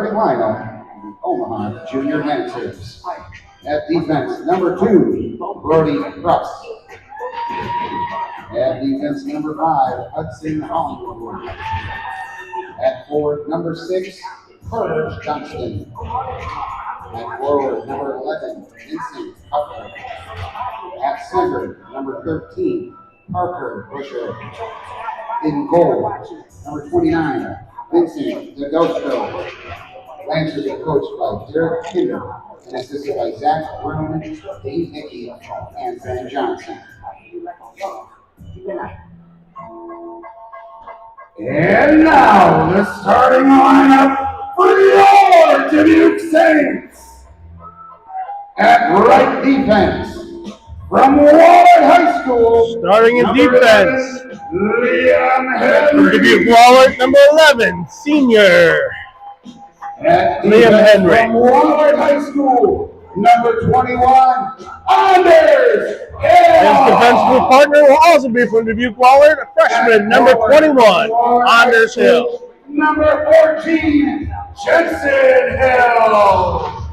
lineup, Omaha Junior Lancers. At defense, number 2, Brody Russ. At defense, number 5, Hudson Hollywood. At forward, number 6, Carter Johnston. At forward, number 11, Vincent Cutler. At center, number 13, Parker Busher. In goal, number 29, Vincent DeGosto. Lancers are coached by Derek Kinder and assisted by Zach Brown, Dave Hickey, and Ben Johnson. And now the starting lineup for your Dubuque Saints. At right defense, from Wahlert High School. Starting in defense, Liam Henry. From Dubuque Wahlert, number 11, senior. At Liam Henry. From Wahlert High School, number 21, Anders His defensive partner will also be from Dubuque Wahlert, a freshman, number 21, Anders Hill. Number 14, Jensen Hill.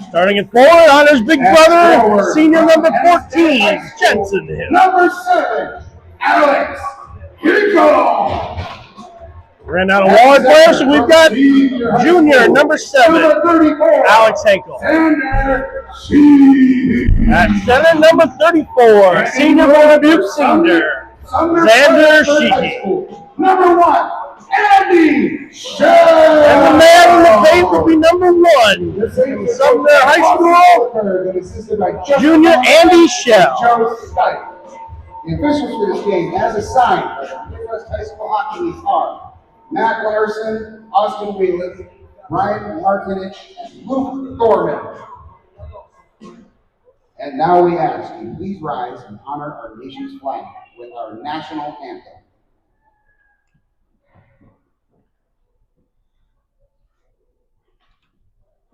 Starting at forward, Anders' big brother, senior number 14, Jensen Hill. Number 7, Alex Hinkle. Ran out of Wahlert players, so we've got junior number 7, Alex Hinkle. At center, number 34, senior from Dubuque senior, Xander Sheehy. Number 1, Andy Shell. And the man in the paint will be number 1 from Sumner High School, junior Andy Shell. The officials for this game, as assigned by the Midwest High School Hockey League, are Matt Larson, Austin Wheeler, Ryan Martinich, and Luke Thorman. And now we ask you, please rise and honor our nation's flag with our national anthem.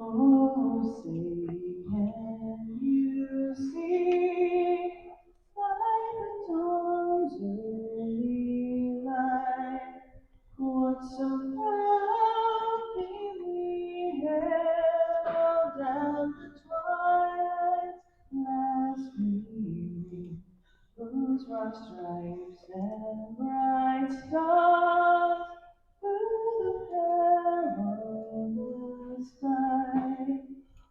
Oh, say, can you see by the dawn's early light what so proudly we held down twilight's last gleaming, those rock stripes and bright stars through the perilous fight,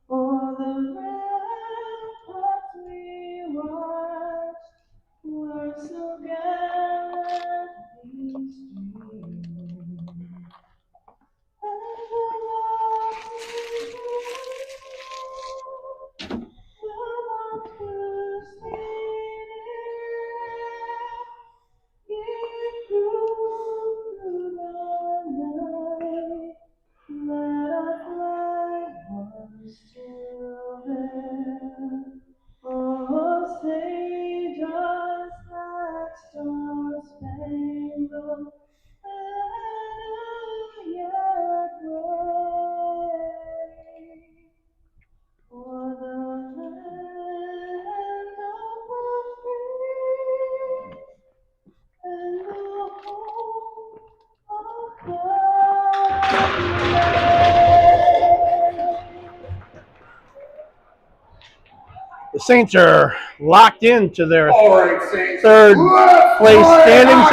o'er the ramparts we watched were so gallantly streaming, and the losses the martyrs stayed in, through the night, that our flag was still there. Oh, say does that star-spangled banner yet wave for the land of the free and the home of God? The Saints are locked into their Saints. third place standings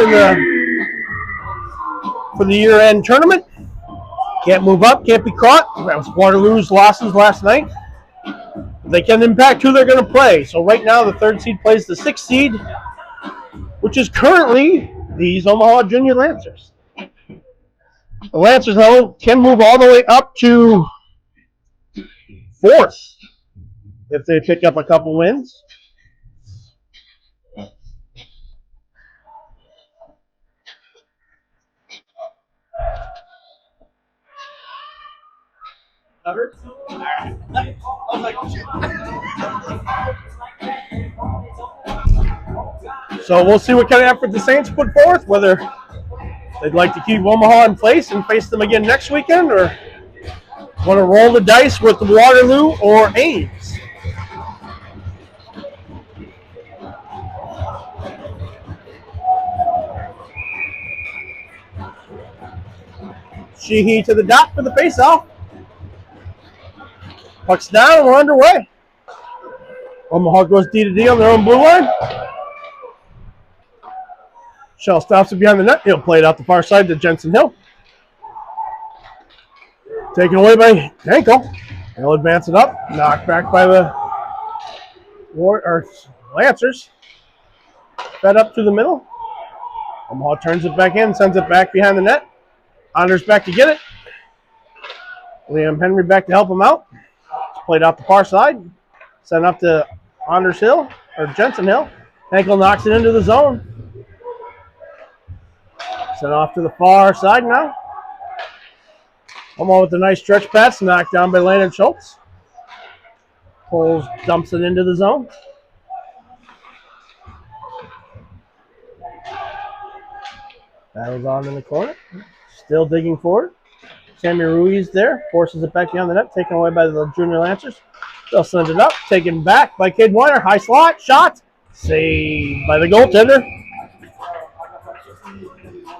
for the year-end tournament. Can't move up, can't be caught. That was Waterloo's losses last night. They can impact who they're going to play. So right now, the 3rd seed plays the 6th seed, which is currently these Omaha Junior Lancers. The Lancers, though, can move all the way up to 4th if they pick up a couple wins. So we'll see what kind of effort the Saints put forth, whether they'd like to keep Omaha in place and face them again next weekend, or want to roll the dice with Waterloo or Ames. Sheehy to the dot for the faceoff. Puck's down and we're underway. Omaha goes D to D on their own blue line. Shell stops it behind the net. He'll play it out the far side to Jensen Hill. Taken away by Henkel. He'll advance it up. Knocked back by the Lancers. Fed up through the middle. Omaha turns it back in, sends it back behind the net. Anders back to get it. Liam Henry back to help him out. It's played out the far side. Sent up to Anders Hill, or Jensen Hill. Henkel knocks it into the zone. Sent off to the far side now. Omaha with a nice stretch pass, knocked down by Landon Schultz. Pulls, dumps it into the zone. Battles on in the corner. Still digging forward. Sammy Ruiz there. Forces it back behind the net. Taken away by the junior Lancers. They'll send it up. Taken back by Cade Weiner. High slot. Shot. Saved by the goaltender.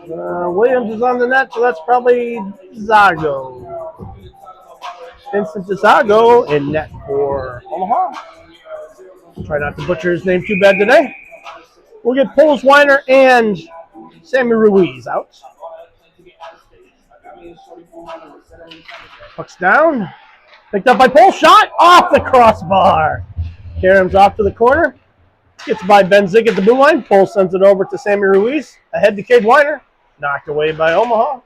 Williams is on the net, so that's probably Zago. Vincent Zago in net for Omaha. Try not to butcher his name too bad today. We'll get Poles, Weiner, and Sammy Ruiz out. Puck's down. Picked up by Pole. Shot off the crossbar. Karam's off to the corner. Gets by Ben Zig at the blue line. Pole sends it over to Sammy Ruiz. Ahead to Cade Weiner. Knocked away by Omaha.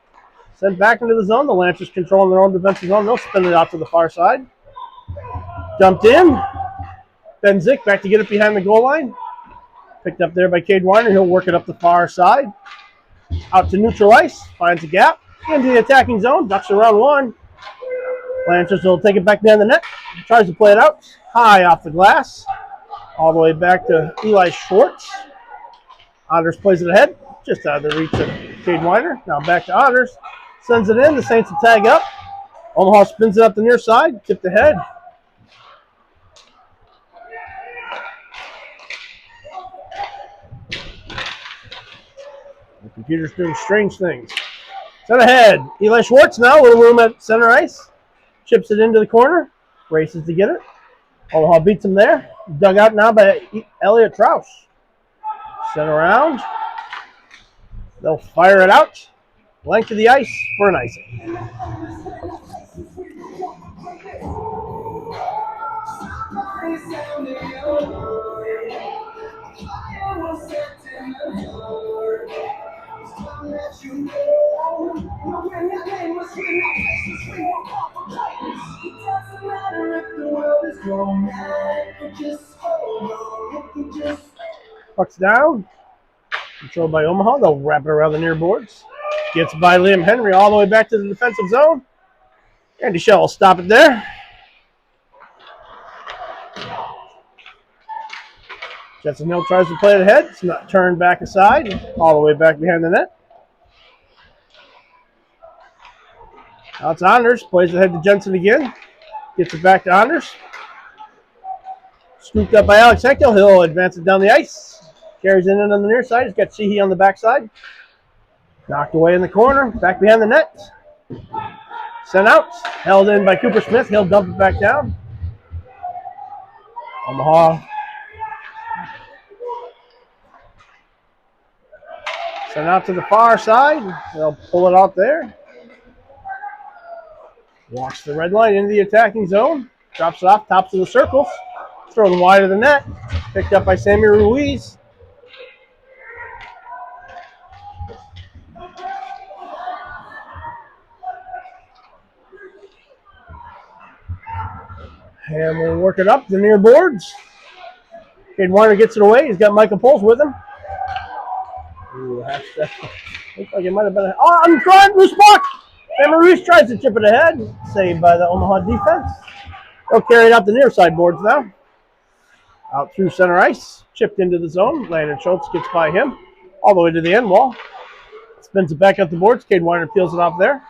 Sent back into the zone. The Lancers controlling their own defensive zone. They'll spin it out to the far side. Dumped in. Ben Zig back to get it behind the goal line. Picked up there by Cade Weiner. He'll work it up the far side. Out to neutral ice. Finds a gap. Into the attacking zone. Ducks around one. Lancers will take it back behind the net. Tries to play it out. High off the glass. All the way back to Eli Schwartz. Anders plays it ahead. Just out of the reach of Cade Weiner. Now back to Anders. Sends it in. The Saints will tag up. Omaha spins it up the near side. Tipped ahead. The computer's doing strange things. Sent ahead. Eli Schwartz now. A little room at center ice. Chips it into the corner. Races to get it. Omaha beats him there. Dug out now by Elliot Trausch. Sent around. They'll fire it out. Length of the ice for an icing. Puck's down. Controlled by Omaha. They'll wrap it around the near boards. Gets by Liam Henry all the way back to the defensive zone. Andy Shell will stop it there. Jensen Hill tries to play it ahead. It's not turned back aside. All the way back behind the net. Now it's Anders. Plays it ahead to Jensen again. Gets it back to Anders. Scooped up by Alex Henkel. He'll advance it down the ice. Carries it in on the near side. He's got Sheehy on the backside. Knocked away in the corner. Back behind the net. Sent out. Held in by Cooper Smith. He'll dump it back down. Omaha. Sent out to the far side. They'll pull it out there. Walks the red line into the attacking zone. Drops it off. Tops of the circles. Thrown wide of the net. Picked up by Sammy Ruiz. And we'll work it up the near boards. Cade Weiner gets it away. He's got Michael Poles with him. Ooh, half step. Looks like it might have been I'm trying loose puck. Sammy Ruiz tries to chip it ahead. Saved by the Omaha defense. They'll carry it up the near side boards now. Out through center ice. Chipped into the zone. Landon Schultz gets by him. All the way to the end wall. Spins it back up the boards. Cade Weiner peels it off there.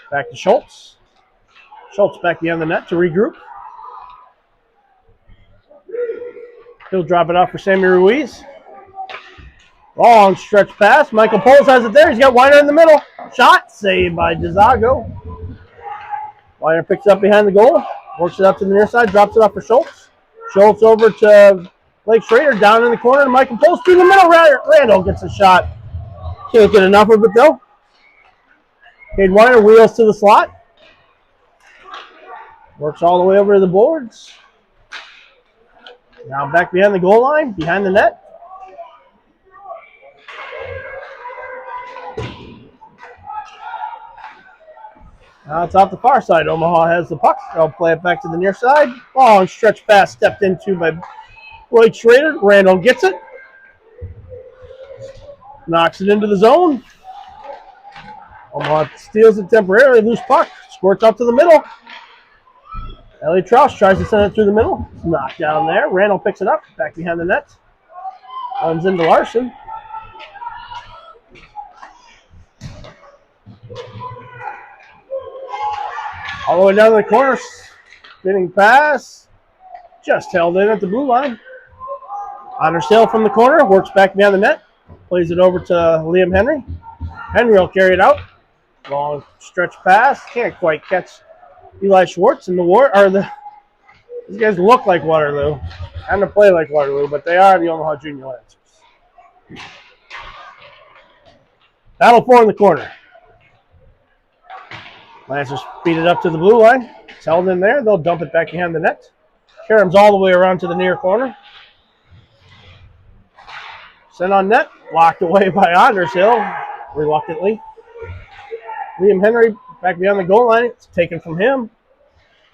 Back to Schultz. Schultz back behind the net to regroup. He'll drop it off for Sammy Ruiz. Long stretch pass. Michael Poles has it there. He's got Weiner in the middle. Shot saved by DeZago. Weiner picks it up behind the goal, works it up to the near side, drops it off for Schultz. Schultz over to Blake Schrader, down in the corner, Michael pulls through the middle. Randall gets a shot. Can't get enough of it, though. Cade Weiner wheels to the slot. Works all the way over to the boards. Now back behind the goal line, behind the net. Now it's off the far side. Omaha has the puck. They'll play it back to the near side. Long stretch pass stepped into by Blake Schrader. Randall gets it. Knocks it into the zone. Omaha steals it temporarily. Loose puck. Squirts up to the middle. Elliot Troush tries to send it through the middle. It's knocked down there. Randall picks it up. Back behind the net. Runs into Larson. All the way down to the corner. Spinning pass. Just held in at the blue line. Honor Sale from the corner. Works back behind the net. Plays it over to Liam Henry. Henry will carry it out. Long stretch pass. Can't quite catch Eli Schwartz in the these guys look like Waterloo. And to play like Waterloo, but they are the Omaha Junior Lancers. Battle 4 in the corner. Lancers feed it up to the blue line. It's held in there. They'll dump it back behind the net. Karam's all the way around to the near corner. Sent on net. Blocked away by Andershill, reluctantly. Liam Henry back behind the goal line. It's taken from him.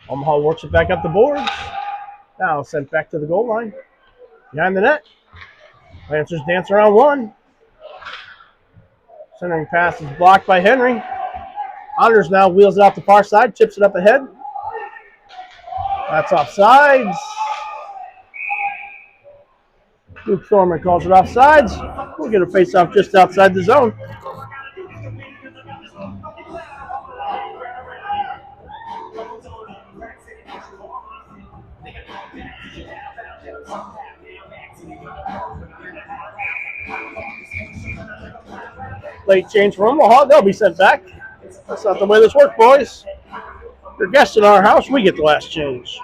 Omaha works it back up the boards. Now sent back to the goal line. Behind the net. Lancers dance around one. Centering pass is blocked by Henry. Anders now wheels it out the far side, chips it up ahead. That's offsides. Luke Thorman calls it offsides. We'll get a face-off just outside the zone. Late change for Omaha. They'll be sent back. That's not the way this works, boys. You're guests in our house. We get the last change.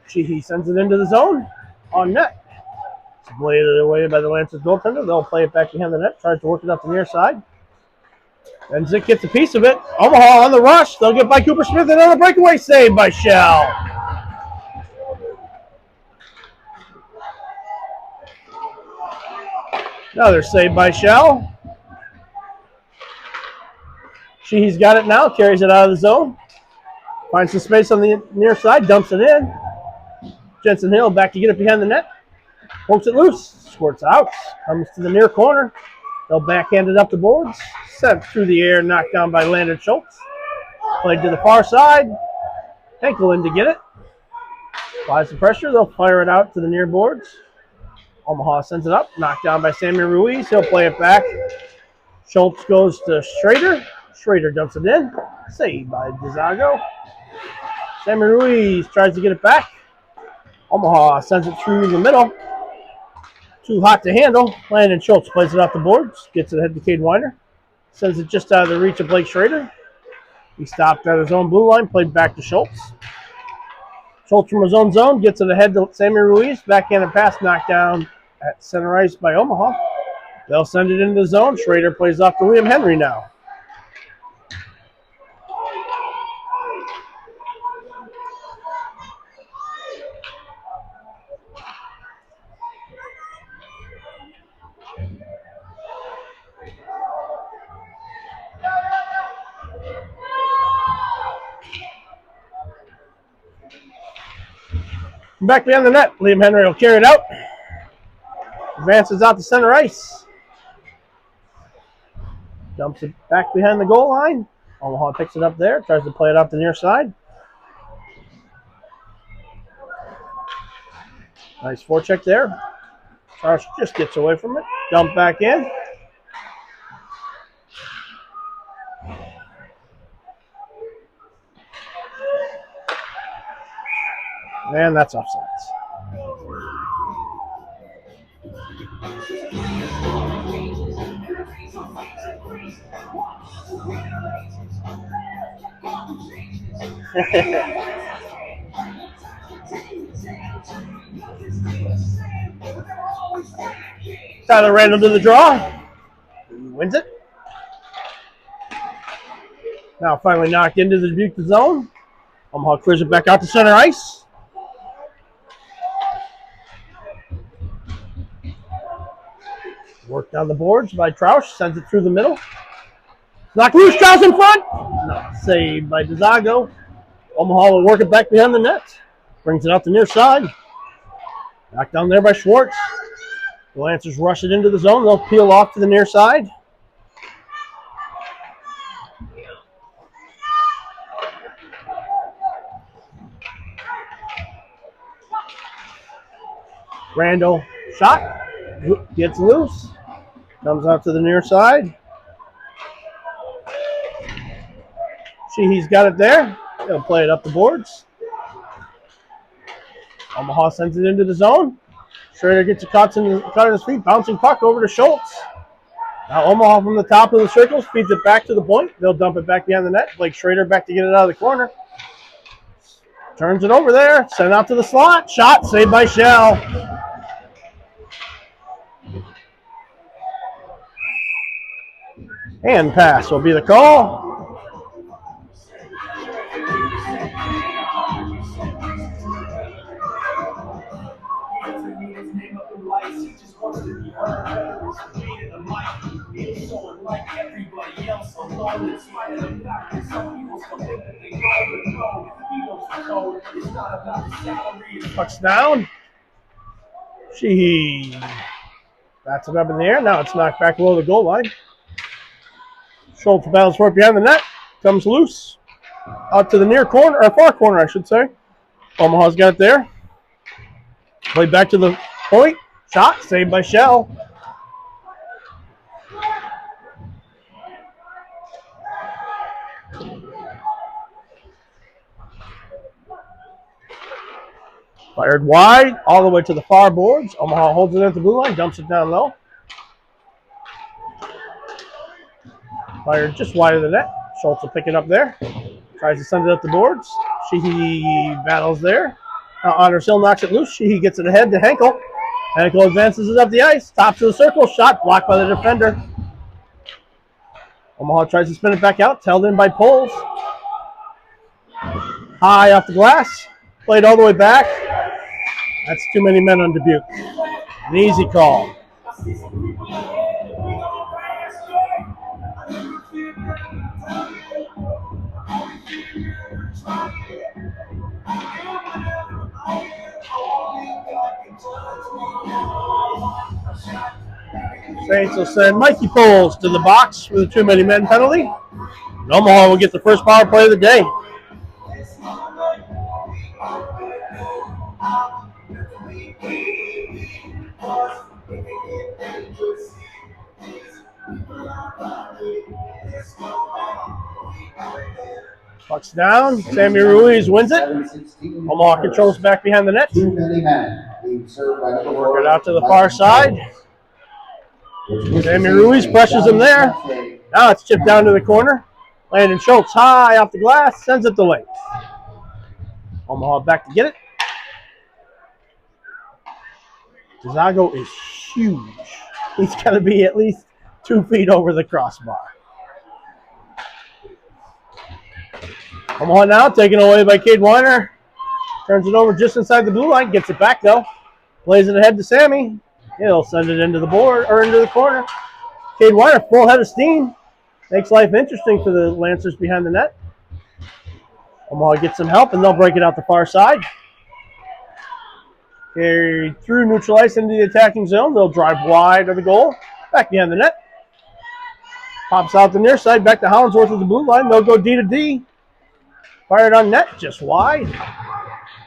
Sheehy sends it into the zone on net. It's bladed away by the Lancers goaltender. They'll play it back behind the net. Tries to work it up the near side. And Zick gets a piece of it. Omaha on the rush. They'll get by Cooper Smith. Another breakaway save by Shell. Another save by Shell. Sheehy's got it now. Carries it out of the zone. Finds some space on the near side. Dumps it in. Jensen Hill back to get it behind the net. Pokes it loose. Squirts out. Comes to the near corner. They'll backhand it up the boards. Sent through the air, knocked down by Landon Schultz. Played to the far side. Henkel in to get it. Applies the pressure. They'll fire it out to the near boards. Omaha sends it up. Knocked down by Sammy Ruiz. He'll play it back. Schultz goes to Schrader. Schrader dumps it in. Saved by DeZago. Sammy Ruiz tries to get it back. Omaha sends it through the middle. Too hot to handle. Landon Schultz plays it off the boards. Gets it ahead to Cade Weiner. Sends it just out of the reach of Blake Schrader. He stopped at his own blue line. Played back to Schultz. Schultz from his own zone. Gets it ahead to Sammy Ruiz. Backhanded pass knocked down at center ice by Omaha. They'll send it into the zone. Schrader plays off to Liam Henry now. Back behind the net. Liam Henry will carry it out. Advances out to center ice. Dumps it back behind the goal line. Omaha picks it up there. Tries to play it off the near side. Nice forecheck there. Charles just gets away from it. Dump back in. And that's offsides. Tyler Randall to the draw. He wins it. Now finally knocked into the Dubuque zone. Omaha clears it back out to center ice. Worked on the boards by Troush. Sends it through the middle. Knocked loose. Troush in front. No, saved by DeZago. Omaha will work it back behind the net. Brings it out the near side. Knocked down there by Schwartz. The Lancers rush it into the zone. They'll peel off to the near side. Randall shot. Gets loose. Comes out to the near side. Sheehy's got it there. He'll play it up the boards. Omaha sends it into the zone. Schrader gets a cut in his feet. Bouncing puck over to Schultz. Now Omaha from the top of the circles feeds it back to the point. They'll dump it back behind the net. Blake Schrader back to get it out of the corner. Turns it over there. Sent out to the slot. Shot saved by Shell. Hand pass will be the call. Puck's down. She bats it up in the air. Now it's knocked back below the goal line. Schultz battles for it behind the net. Comes loose. Out to the near corner, or far corner, I should say. Omaha's got it there. Played back to the point. Shot saved by Shell. Fired wide, all the way to the far boards. Omaha holds it at the blue line, dumps it down low. Fired just wide of the net. Schultz will pick it up there. Tries to send it up the boards. Sheehy battles there. Now Andersill knocks it loose. Sheehy gets it ahead to Henkel. Henkel advances it up the ice. Top to the circle. Shot blocked by the defender. Omaha tries to spin it back out. Held in by Poles. High off the glass. Played all the way back. That's too many men on Dubuque. An easy call. Saints will send Mikey Poles to the box with a too many men penalty. And Omaha will get the first power play of the day. Puck's down. Sammy Ruiz wins it. Omaha controls back behind the net. Too many men being served by number Work it out to the far side. Sammy Ruiz pressures him there. Now it's chipped down to the corner. Landon Schultz high off the glass. Sends it to length. Omaha back to get it. DeZago is huge. He's got to be at least 2 feet over the crossbar. Omaha now taken away by Cade Weiner. Turns it over just inside the blue line. Gets it back though. Plays it ahead to Sammy. He'll send it into the board or into the corner. Cade Weiner full head of steam. Makes life interesting for the Lancers behind the net. Omaha gets some help and they'll break it out the far side. Carried through neutral ice into the attacking zone. They'll drive wide of the goal. Back behind the net. Pops out the near side. Back to Hollinsworth at the blue line. They'll go D to D. Fired on net. Just wide.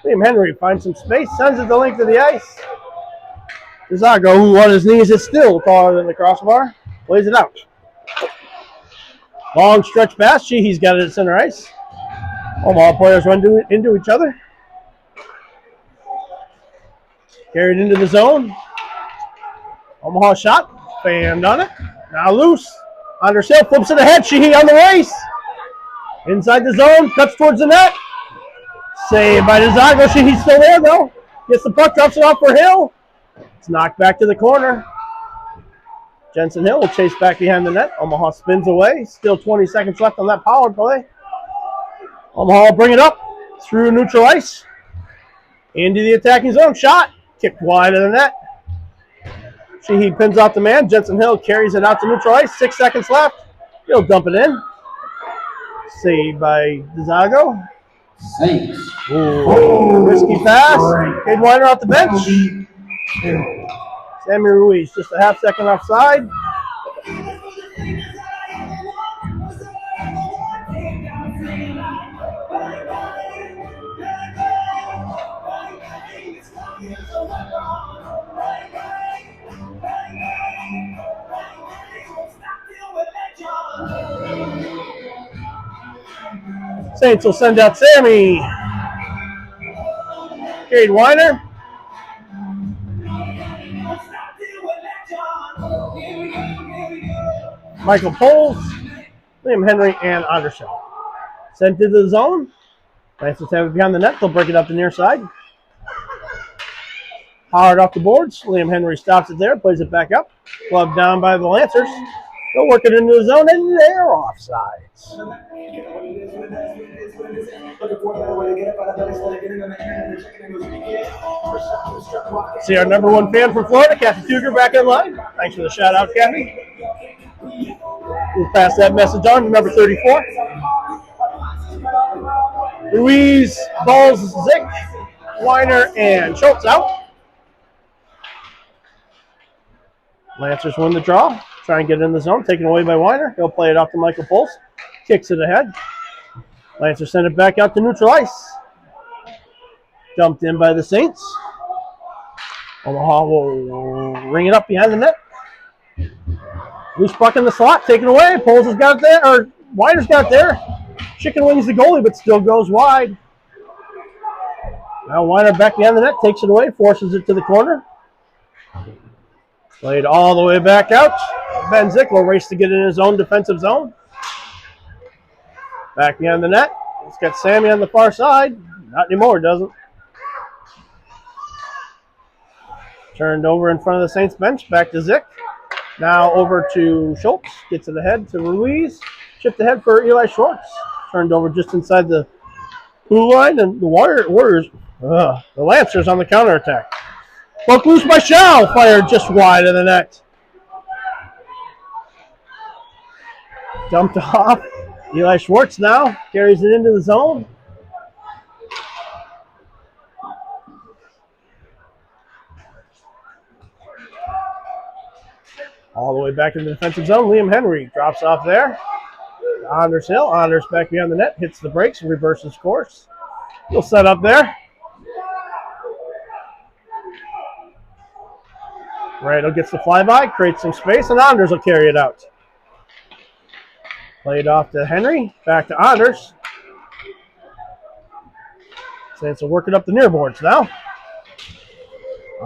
Liam Henry finds some space. Sends it the length of the ice. DeZago, who on his knees is still taller than the crossbar, plays it out. Long stretch pass. He's got it at center ice. Omaha players run into each other. Carried into the zone. Omaha shot. Fanned on it. Now loose. Undershill flips it ahead. Sheehy on the race. Inside the zone. Cuts towards the net. Saved by Dezago. Sheehy's still there though. Gets the puck. Drops it off for Hill. It's knocked back to the corner. Jensen Hill will chase back behind the net. Omaha spins away. Still 20 seconds left on that power play. Omaha will bring it up through neutral ice. Into the attacking zone. Shot. Kicked wide of the net. Sheehy pins off the man. Jensen Hill carries it out to neutral ice. 6 seconds left. He'll dump it in. Saved by Dezago. Saints. Risky pass. Cade Weiner off the bench. Sammy Ruiz just a half second offside. Saints will send out Sammy. Cade Weiner. Michael Poles, Liam Henry, and Anderson. Sent into the zone. Nice have it behind the net. They'll break it up the near side. Howard off the boards. Liam Henry stops it there, plays it back up. Glove down by the Lancers. They'll work it into the zone, and they're offsides. See our number one fan from Florida, Kathy Cougar, back in line. Thanks for the shout out, Kathy. We'll pass that message on to number 34. Ruiz, Balls, Zick, Weiner, and Schultz out. Lancers win the draw. Try and get in the zone. Taken away by Weiner. He'll play it off to Michael Pulse. Kicks it ahead. Lancers send it back out to neutral ice. Dumped in by the Saints. Omaha will ring it up behind the net. Loose puck in the slot. Taken away. Poles has got it there. Or Weiner's got it there. Chicken wings the goalie, but still goes wide. Now Weiner back behind the net. Takes it away. Forces it to the corner. Played all the way back out. Ben Zick will race to get in his own defensive zone. Back behind the net. It's got Sammy on the far side. Not anymore, doesn't. Turned over in front of the Saints bench. Back to Zick. Now over to Schultz. Gets it ahead to Ruiz. Chipped ahead for Eli Schwartz. Turned over just inside the blue line. And the Warriors, the Lancers on the counterattack. Puck loose by Shao. Fired just wide of the net. Dumped off. Eli Schwartz now carries it into the zone. All the way back in the defensive zone. Liam Henry drops off there. Anders Hill. Anders back behind the net. Hits the brakes and reverses course. He'll set up there. Randall gets the flyby, creates some space, and Anders will carry it out. Played off to Henry, back to Anders. Saints will work it up the near boards now.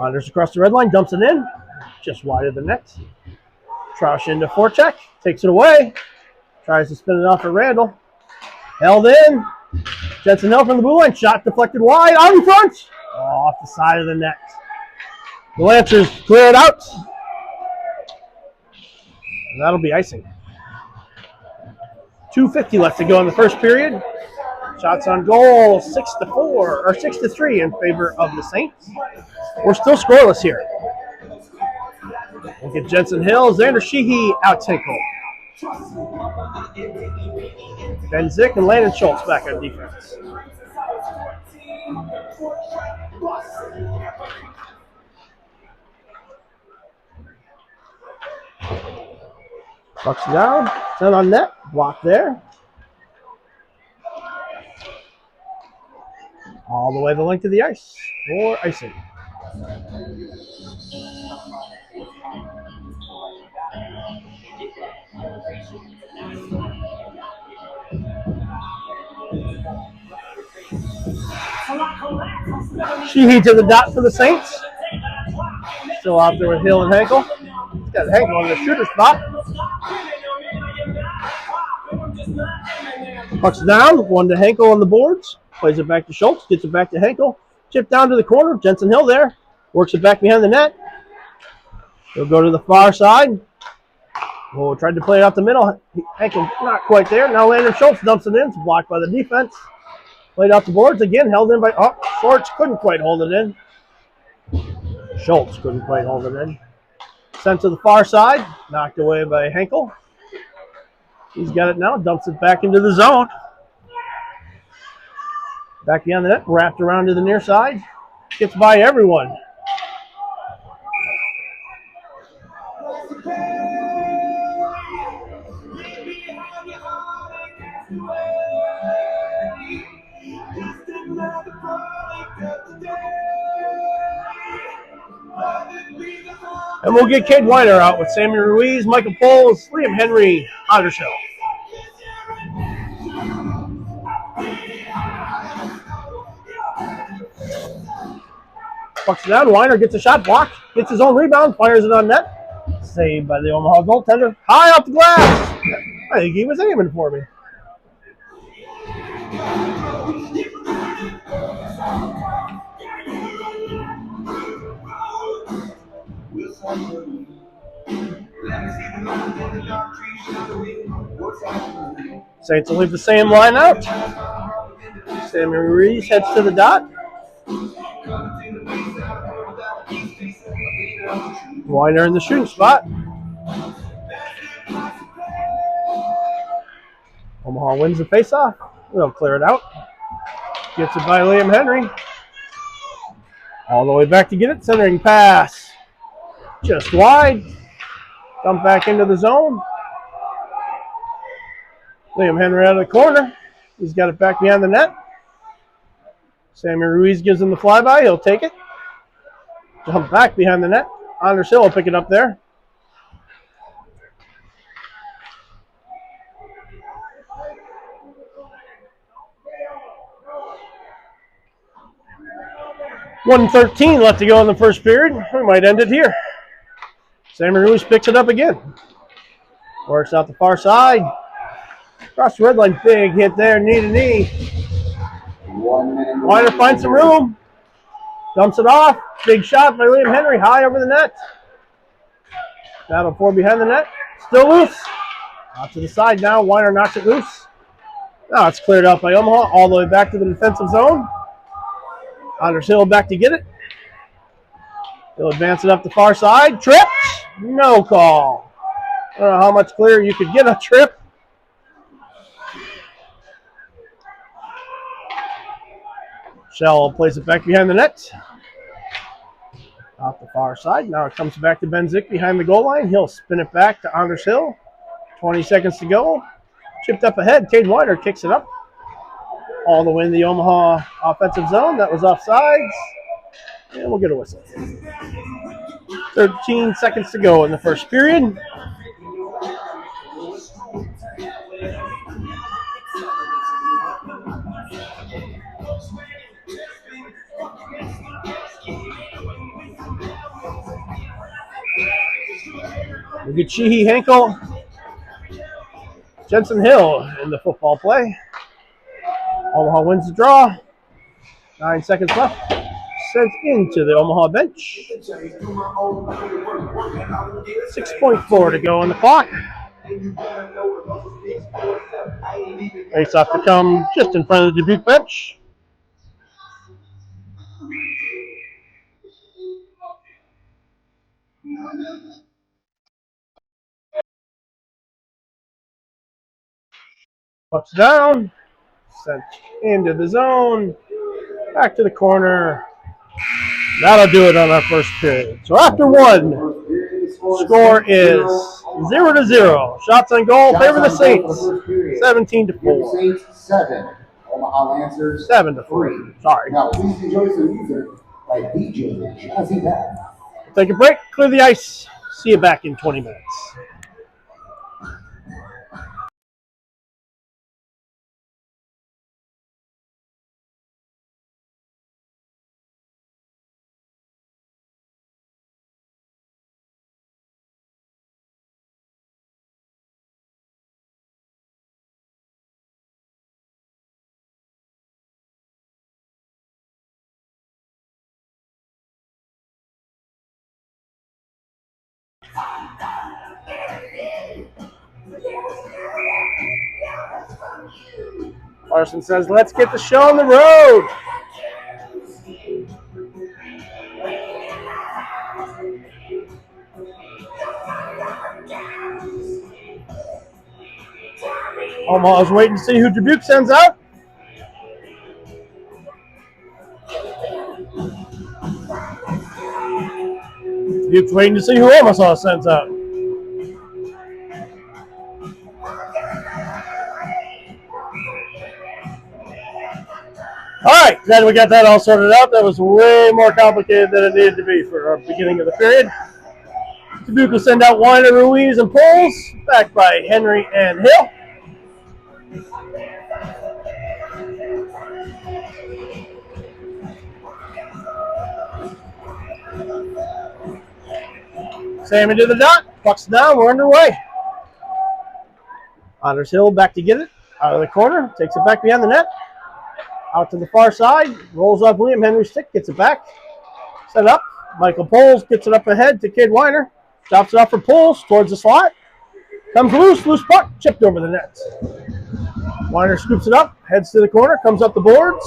Anders across the red line, dumps it in, just wide of the net. Troush into forecheck, takes it away, tries to spin it off for Randall. Held in. Jensen Hill from the blue line, shot deflected wide, on the front, off the side of the net. The Lancers clear it out. And that'll be icing. 2:50 left to go in the first period. Shots on goal 6-4 or 6-3 in favor of the Saints. We're still scoreless here. Look at Jensen Hill, Xander Sheehy out tinkle. Ben Zick and Landon Schultz back on defense. Bucks down, sent on net, block there. All the way the length of the ice for icing. Sheehy to the dot for the Saints. Still out there with Hill and Henkel. He's got Henkel in the shooter spot. Pucks down. One to Henkel on the boards. Plays it back to Schultz. Gets it back to Henkel. Chip down to the corner. Jensen Hill there. Works it back behind the net. He'll go to the far side. Oh, tried to play it out the middle. Henkel not quite there. Now Landon Schultz dumps it in. It's blocked by the defense. Played out the boards again. Held in by Schwartz. Couldn't quite hold it in. Schultz couldn't quite hold it in. Sent to the far side. Knocked away by Henkel. He's got it now. Dumps it back into the zone. Back beyond the net. Wrapped around to the near side. Gets by everyone. And we'll get Cade Weiner out with Sammy Ruiz, Michael Poles, Liam Henry, Ottershill. Pucks it down. Weiner gets a shot blocked. Gets his own rebound. Fires it on net. Saved by the Omaha goaltender. High off the glass. I think he was aiming for me. Saints will leave the same line out. Sammy Ruiz heads to the dot. Weiner in the shooting spot. Omaha wins the faceoff. They'll clear it out. Gets it by Liam Henry. All the way back to get it. Centering pass. Just wide. Dump back into the zone. Liam Henry out of the corner. He's got it back behind the net. Sammy Ruiz gives him the flyby. He'll take it. Jump back behind the net. Anders Hill will pick it up there. .113 left to go in the first period. We might end it here. Sammy Ruiz picks it up again. Works out the far side. Across the red line. Big hit there. Knee to knee. Weiner finds some room. Dumps it off. Big shot by Liam Henry. High over the net. Battle for behind the net. Still loose. Out to the side now. Weiner knocks it loose. Now it's cleared out by Omaha. All the way back to the defensive zone. Anders Hill back to get it. He'll advance it up the far side. Tripped. No call. I don't know how much clearer you could get a trip. Shell plays it back behind the net. Off the far side. Now it comes back to Ben Zick behind the goal line. He'll spin it back to Anders Hill. 20 seconds to go. Chipped up ahead. Cade Weiner kicks it up. All the way in the Omaha offensive zone. That was offsides. And we'll get a whistle. 13 seconds to go in the first period. We get Sheehy, Henkel, Jensen Hill in the football play. Omaha wins the draw. 9 seconds left. Sent into the Omaha bench. 6.4 to go on the clock. Face off to come just in front of the Dubuque bench. Pucks down. Sent into the zone. Back to the corner. That'll do it on our first period. So after one, score is 0-0. Shots on goal favor the Saints. 17-4. Saints 7. Omaha Lancers 7-3. Sorry. Now please enjoy some music by DJ Jazzy Bass. Take a break. Clear the ice. See you back in 20 minutes. Larson says, let's get the show on the road. Omaha's waiting to see who Dubuque sends out. Dubuque's waiting to see who Omaha sends out. All right, then we got that all sorted out. That was way more complicated than it needed to be for our beginning of the period. Dubuque will send out Weiner, Ruiz, and Poles, backed by Henry and Hill. Sammy to the dot, pucks down, we're underway. Anders Hill back to get it, out of the corner, takes it back behind the net. Out to the far side, rolls off Liam Henry's stick, gets it back. Set up, Michael Poles gets it up ahead to Cade Weiner. Drops it off for Poles towards the slot. Comes loose puck, chipped over the net. Weiner scoops it up, heads to the corner, comes up the boards,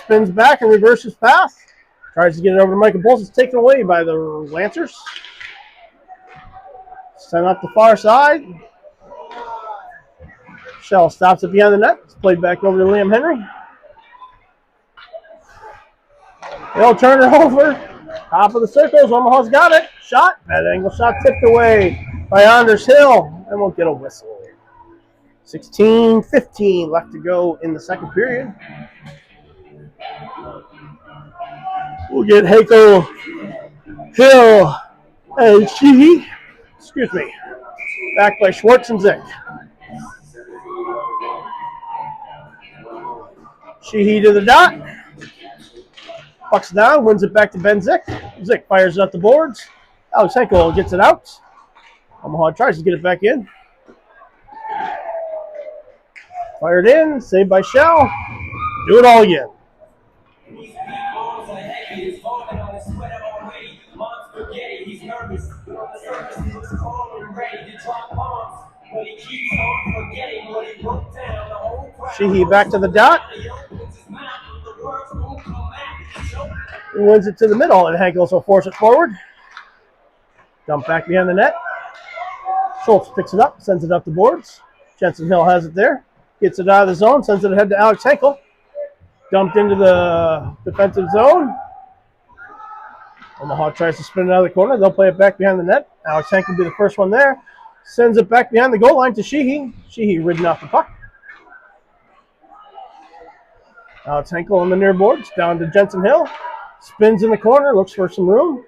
spins back and reverses path. Tries to get it over to Michael Poles, it's taken away by the Lancers. Sent up the far side. Shell stops it behind the net. It's played back over to Liam Henry. He'll turn it over. Top of the circles. Omaha's got it. Shot. Bad angle shot tipped away by Anders Hill. And we'll get a whistle. 16-15 left to go in the second period. We'll get Hakel, Hill, and Sheehy. Excuse me. Backed by Schwartz and Zick. Sheehy to the dot. Pucks down, wins it back to Ben Zick. Zick fires it up the boards. Alex Henkel gets it out. Omaha tries to get it back in. Fired in, saved by Shell. Do it all again. Sheehy back to the dot. He wins it to the middle, and Hankels will force it forward. Dump back behind the net. Schultz picks it up, sends it up the boards. Jensen Hill has it there. Gets it out of the zone, sends it ahead to Alex Henkel. Dumped into the defensive zone. Omaha tries to spin it out of the corner. They'll play it back behind the net. Alex Henkel will be the first one there. Sends it back behind the goal line to Sheehy. Sheehy ridden off the puck. Alex Henkel on the near boards, down to Jensen Hill. Spins in the corner, looks for some room.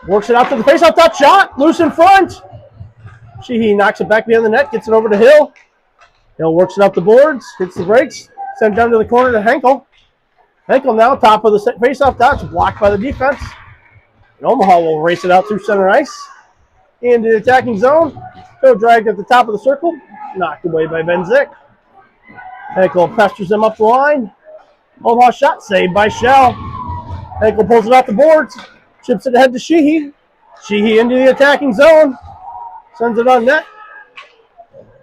Works it out to the face-off top shot, loose in front. Sheehy knocks it back behind the net, gets it over to Hill. Hill works it up the boards, hits the brakes, sent down to the corner to Henkel. Henkel now top of the face-off dot, blocked by the defense. And Omaha will race it out through center ice. Into the attacking zone. Still dragged at the top of the circle, knocked away by Ben Zick. Henkel pesters him up the line. Omaha shot saved by Shell. Henkel pulls it off the boards. Chips it ahead to Sheehy. Sheehy into the attacking zone. Sends it on net.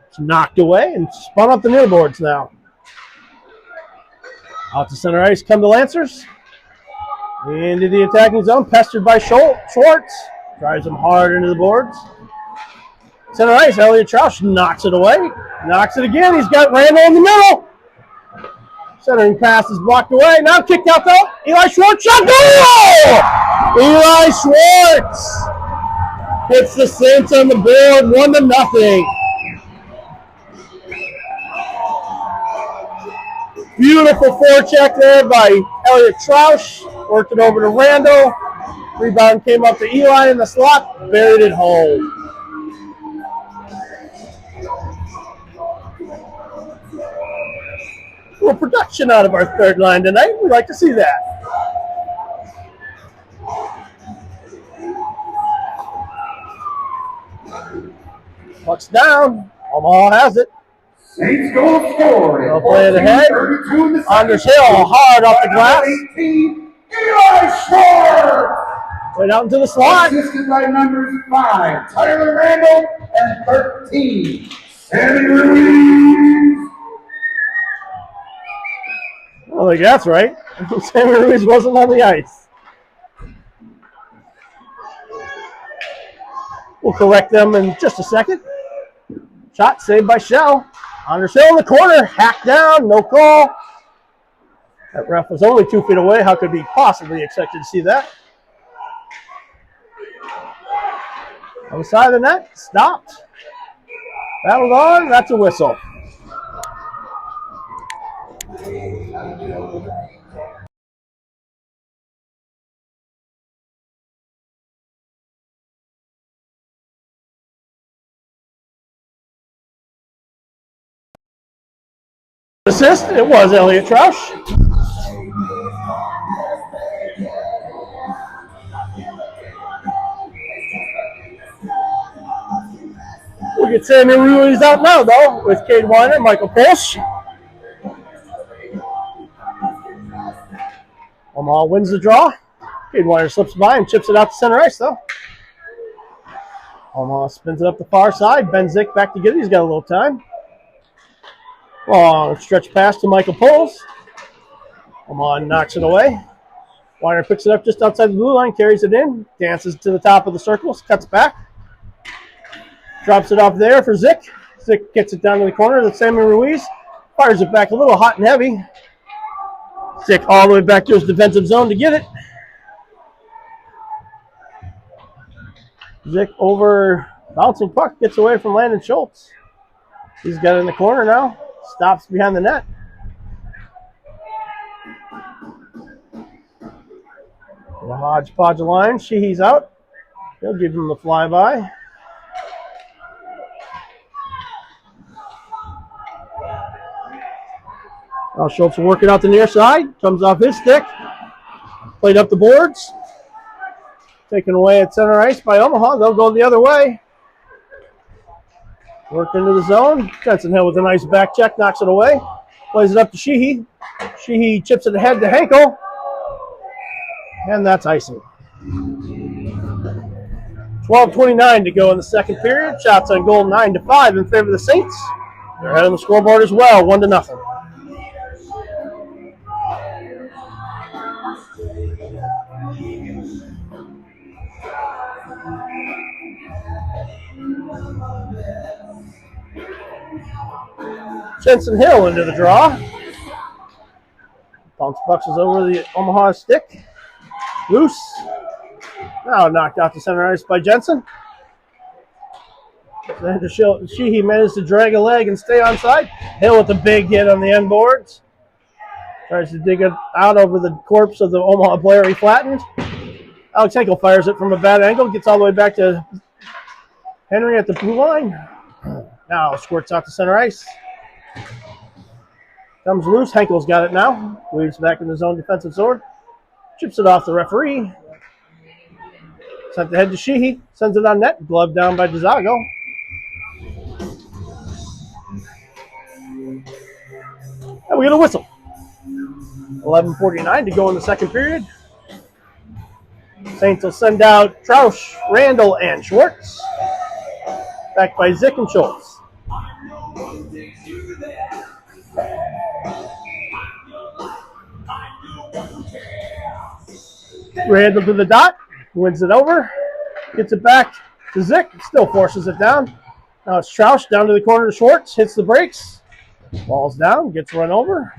It's knocked away and spun up the near boards now. Out to center ice come the Lancers. Into the attacking zone. Pestered by Schwartz. Drives him hard into the boards. Center ice, Elliot Troush knocks it away. Knocks it again. He's got Randall in the middle. Centering pass is blocked away. Now kicked out though. Eli Schwartz shot. Goal! Eli Schwartz hits the Saints on the board, 1-0. Beautiful forecheck there by Elliot Troush. Worked it over to Randall. Rebound came up to Eli in the slot. Buried it home. A little production out of our third line tonight. We'd like to see that. Puck's down. Omaha has it. Saints goal scored. They'll play it ahead. Anders Hill hard off the glass. 18, Eli Schwartz. Right out into the slot. Assisted by numbers 5, Tyler Randall, and 13, Sammy Ruiz. I think that's right. Sammy Ruiz wasn't on the ice. We'll correct them in just a second. Shot saved by Shell. Anders Hill in the corner. Hacked down. No call. That ref was only 2 feet away. How could we possibly expect to see that? On the side of the net. Stopped. Battled on. That's a whistle. Assist. It was Elliot Troush. We'll get Sammy Ruiz out now, though, with Cade Weiner, Michael Pulse. Omaha wins the draw. Cade Weiner slips by and chips it out to center ice, though. Omaha spins it up the far side. Ben Zick back to get it. He's got a little time. Long stretch pass to Michael Pulse. Omaha knocks it away. Weiner picks it up just outside the blue line, carries it in, dances to the top of the circles, cuts back. Drops it off there for Zick. Zick gets it down to the corner to Sammy Ruiz. Fires it back a little hot and heavy. Zick all the way back to his defensive zone to get it. Zick over bouncing puck, gets away from Landon Schultz. He's got it in the corner now. Stops behind the net. The hodgepodge line. Sheehy's out. He'll give him the flyby. Now Schultz will work it out the near side. Comes off his stick. Played up the boards. Taken away at center ice by Omaha. They'll go the other way. Work into the zone. Jensen Hill with a nice back check. Knocks it away. Plays it up to Sheehy. Sheehy chips it ahead to Henkel. And that's icing. 12:29 to go in the second period. Shots on goal 9-5 in favor of the Saints. They're ahead on the scoreboard as well, 1-0. Jensen Hill into the draw. Bounce boxes over the Omaha stick. Loose. Now knocked out to center ice by Jensen. Then Sheehy managed to drag a leg and stay onside. Hill with a big hit on the end boards. Tries to dig it out over the corpse of the Omaha player he flattened. Alex Henkel fires it from a bad angle. Gets all the way back to Henry at the blue line. Now squirts out to center ice. Comes loose. Henkel's got it now. Weaves back in his own defensive zone. Chips it off the referee. Sent ahead to Sheehy. Sends it on net. Glove down by DeZago. And we get a whistle. 11:49 to go in the second period. Saints will send out Troush, Randall, and Schwartz. Backed by Zick and Schultz. Randall to the dot. Wins it over. Gets it back to Zick. Still forces it down. Now it's Troush down to the corner to Schwartz. Hits the brakes. Falls down. Gets run over.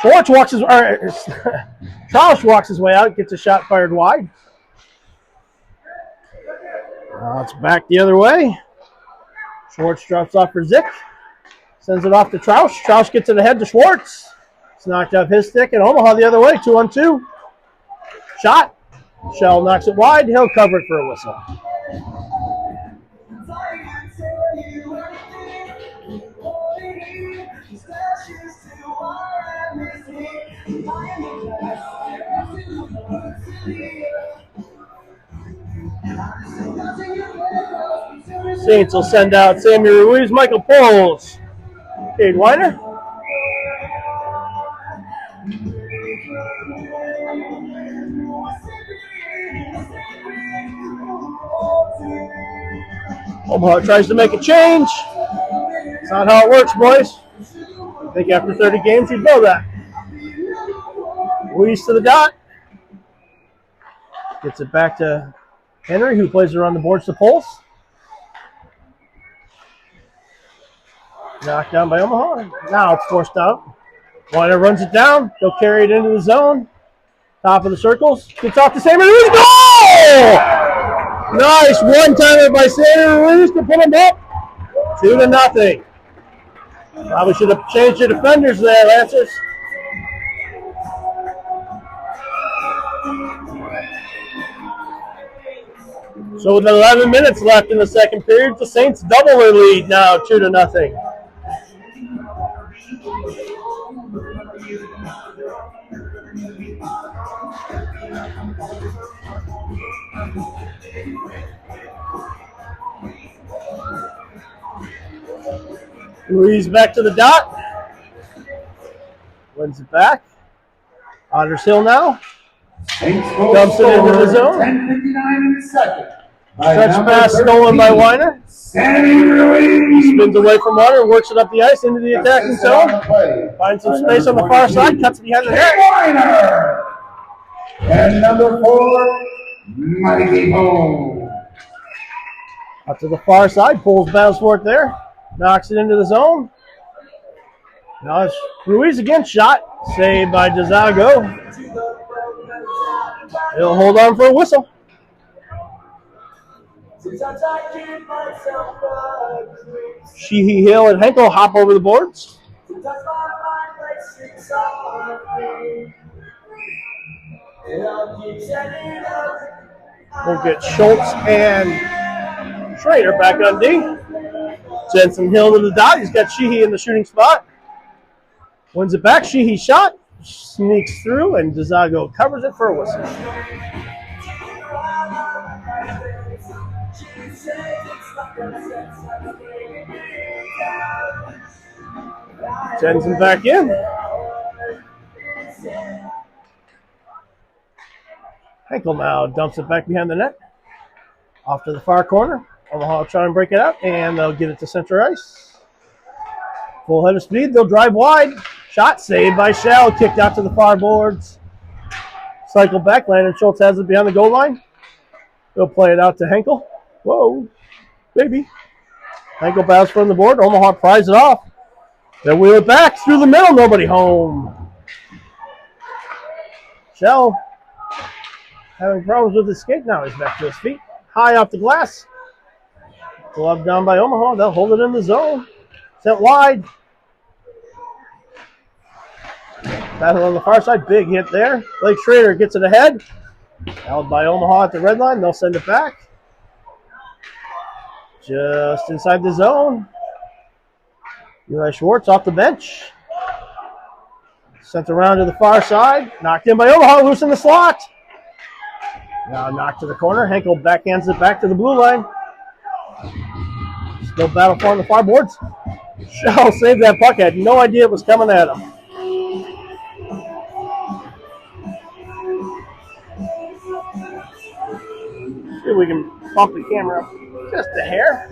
Schwartz walks his Troush walks his way out. Gets a shot fired wide. Now it's back the other way. Schwartz drops off for Zick. Sends it off to Troush. Troush gets it ahead to Schwartz. It's knocked off his stick, and Omaha the other way, 2-on-2. Shot. Shell knocks it wide. He'll cover it for a whistle. Saints will send out Sammy Ruiz, Michael Poles, Cade Weiner. Omaha tries to make a change. It's not how it works, boys. I think after 30 games, you'd know that. Ruiz to the dot. Gets it back to Henry, who plays around the boards to Pulse. Knocked down by Omaha. Now it's forced out. Weiner runs it down. They'll carry it into the zone. Top of the circles. Gets off to Sammy Ruiz. Goal! Nice one-timer by Sammy Ruiz to put him up 2-0. Probably should have changed your defenders there, Lancers. So with 11 minutes left in the second period, the Saints double their lead now, 2-0. Ruiz back to the dot. Wins it back. Otters Hill now. Dumps it into the zone. 10:59 in the second. Stretch pass stolen by Weiner. Sammy Ruiz Spins away from Weiner and works it up the ice into the attacking zone. Finds some space on the far side. Cuts behind the net. Weiner. And number 4, Mikey Boone. Up to the far side. Pulls bounce for it there. Knocks it into the zone. Now it's Ruiz again. Shot. Saved by Dezago. He'll hold on for a whistle. Sheehy Hill and Henkel hop over the boards. We'll get Schultz and Schrader back on D. Jensen Hill to the dot. He's got Sheehy in the shooting spot. Wins it back. Sheehy shot. Sneaks through, and Dezago covers it for a whistle. Jensen back in. Henkel now dumps it back behind the net. Off to the far corner. Omaha will try and break it out, and they'll get it to center ice. Full head of speed. They'll drive wide. Shot saved by Shell. Kicked out to the far boards. Cycle back. Landon Schultz has it behind the goal line. He'll play it out to Henkel. Whoa, baby. Henkel bounce from the board. Omaha pries it off. They'll wheel it back through the middle. Nobody home. Shell having problems with his skate now. He's back to his feet. High off the glass. Glove down by Omaha. They'll hold it in the zone. Sent wide. Battle on the far side. Big hit there. Blake Schrader gets it ahead. Held by Omaha at the red line. They'll send it back. Just inside the zone. Eli Schwartz off the bench. Sent around to the far side. Knocked in by Omaha. Loose in the slot. Now knocked to the corner. Henkel backhands it back to the blue line. Still battle for on the far boards. Shell saved that puck. Had no idea it was coming at him. See if we can bump the camera up just a hair.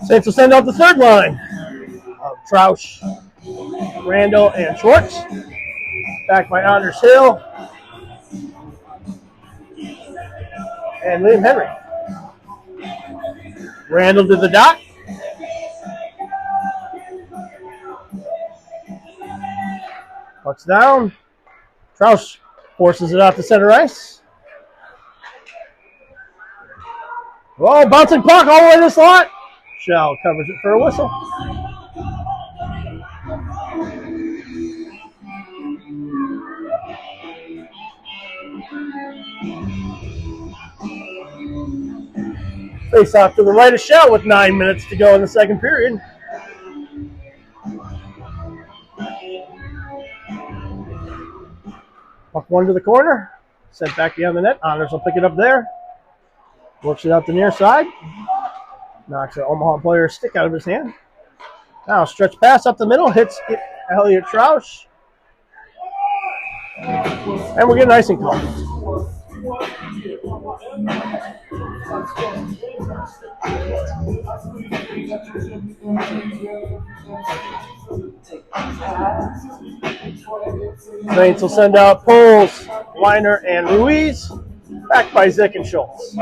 Saints will send out the third line of Troush, Randall, and Schwartz. Back by Anders Hill and Liam Henry. Randall to the dot. Puck's down. Troush forces it out to center ice. Oh, bouncing puck all the way to the slot. Shell covers it for a whistle. Face off to the right of Shell with 9 minutes to go in the second period. Puck one to the corner. Sent back behind the net. Honors will pick it up there. Works it out the near side. Knocks an Omaha player's stick out of his hand. Now stretch pass up the middle, hits Elliot Troush. And we're getting icing call. Saints will send out Poles, Weiner, and Ruiz, backed by Zick and Schultz.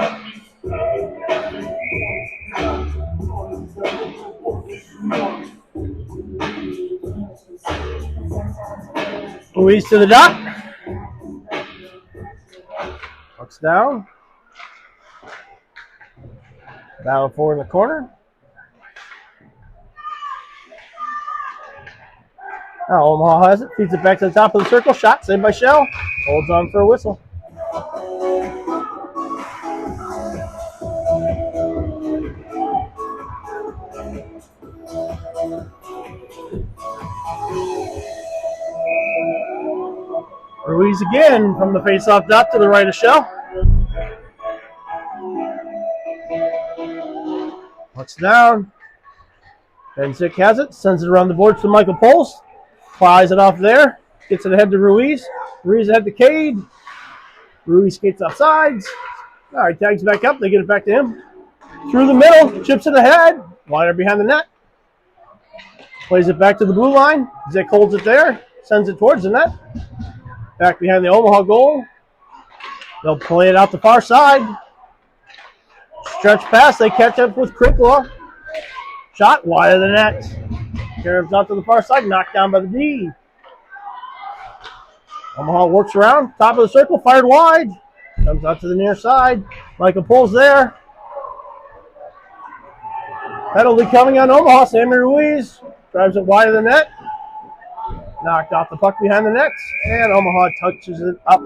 Ruiz to the dot. Looks down. Battle for in the corner. Now Omaha has it. Feeds it back to the top of the circle. Shot saved by Shell. Holds on for a whistle. Ruiz again from the face-off dot to the right of Shell. Looks down. Ben Zick has it. Sends it around the boards to Michael Poles. Flies it off there. Gets it ahead to Ruiz. Ruiz ahead to Cade. Ruiz skates off sides. All right, tags back up. They get it back to him. Through the middle. Chips it ahead. Weiner behind the net. Plays it back to the blue line. Zick holds it there. Sends it towards the net. Back behind the Omaha goal. They'll play it out the far side. Stretch pass. They catch up with Krikla. Shot wide of the net. Carries out to the far side. Knocked down by the D. Omaha works around. Top of the circle. Fired wide. Comes out to the near side. Michael Poles there. Penalty coming on Omaha. Sammy Ruiz drives it wide of the net. Knocked off the puck behind the net. And Omaha touches it up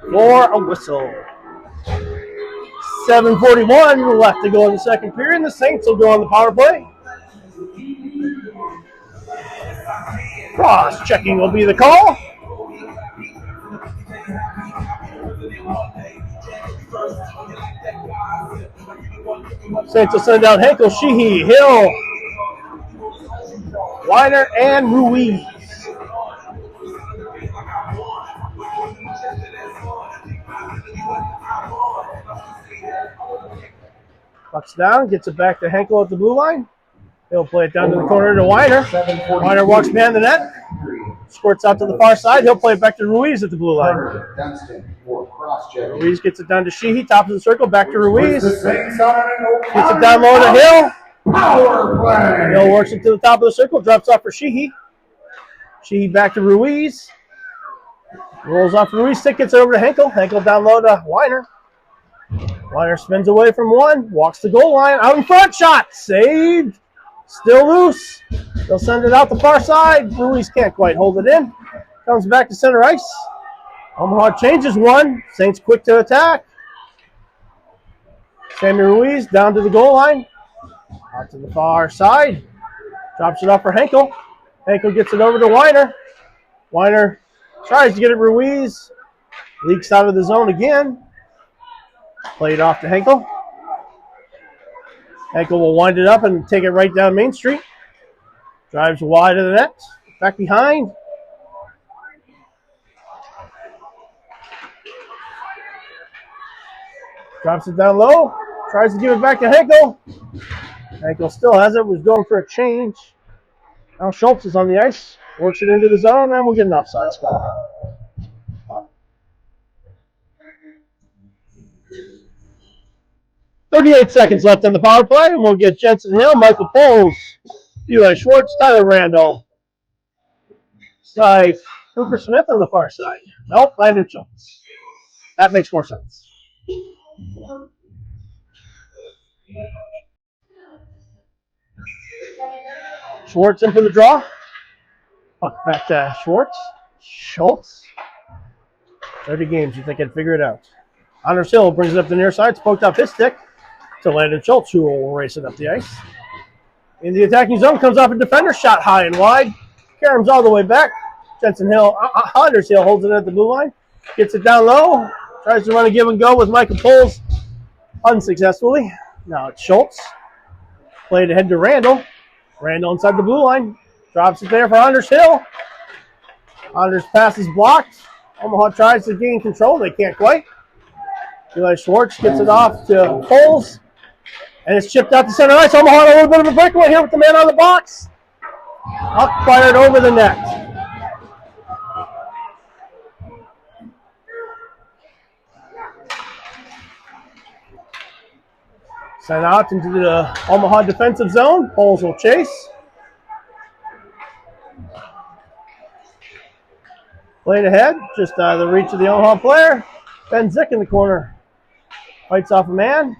for a whistle. 7:41 left to go in the second period. The Saints will go on the power play. Cross checking will be the call. Saints will send out Henkel, Sheehy, Hill, Weiner, and Ruiz. Pucks down, gets it back to Henkel at the blue line. He'll play it down to the corner to Weiner. Weiner walks behind the net. Squirts out to the far side. He'll play it back to Ruiz at the blue line. Ruiz gets it down to Sheehy. Top of the circle. Back to Ruiz. Gets it down low to Hill. Hill works it to the top of the circle. Drops off for Sheehy. Sheehy back to Ruiz. Rolls off Ruiz. Stick gets it over to Henkel. Henkel down low to Weiner. Weiner spins away from one. Walks the goal line. Out in front. Shot. Saved. Still loose. They'll send it out the far side. Ruiz can't quite hold it in. Comes back to center ice. Omaha changes one. Saints quick to attack. Sammy Ruiz down to the goal line. Out to the far side. Drops it off for Henkel. Henkel gets it over to Weiner. Weiner tries to get it Ruiz. Leaks out of the zone again. Played off to Henkel. Henkel will wind it up and take it right down Main Street. Drives wide of the net. Back behind. Drops it down low. Tries to give it back to Henkel. Henkel still has it. Was going for a change. Now Schultz is on the ice. Works it into the zone, and we'll get an offside spot. .38 seconds left on the power play, and we'll get Jensen Hill, Michael Poles, Eli Schwartz, Tyler Randall, Cooper Smith on the far side. Nope, Landon Schultz. That makes more sense. Schwartz in for the draw. Puck back to Schwartz. Schultz. 30 games, you think I'd figure it out. Honors Hill brings it up the near side, poked off his stick to Landon Schultz, who will race it up the ice. In the attacking zone, comes off a defender, shot high and wide. Karam's all the way back. Jensen Hill, Honors Hill holds it at the blue line. Gets it down low. Tries to run a give and go with Michael Poles. Unsuccessfully. Now it's Schultz. Played ahead to Randall. Randall inside the blue line. Drops it there for Anders Hill. Anders pass is blocked. Omaha tries to gain control. They can't quite. Eli Schwartz gets it off to Poles. And it's chipped out to center ice. Omaha a little bit of a breakaway here with the man on the box. Up fired over the net. Sent out into the Omaha defensive zone. Poles will chase. Played ahead, just out of the reach of the Omaha player. Ben Zick in the corner. Fights off a man.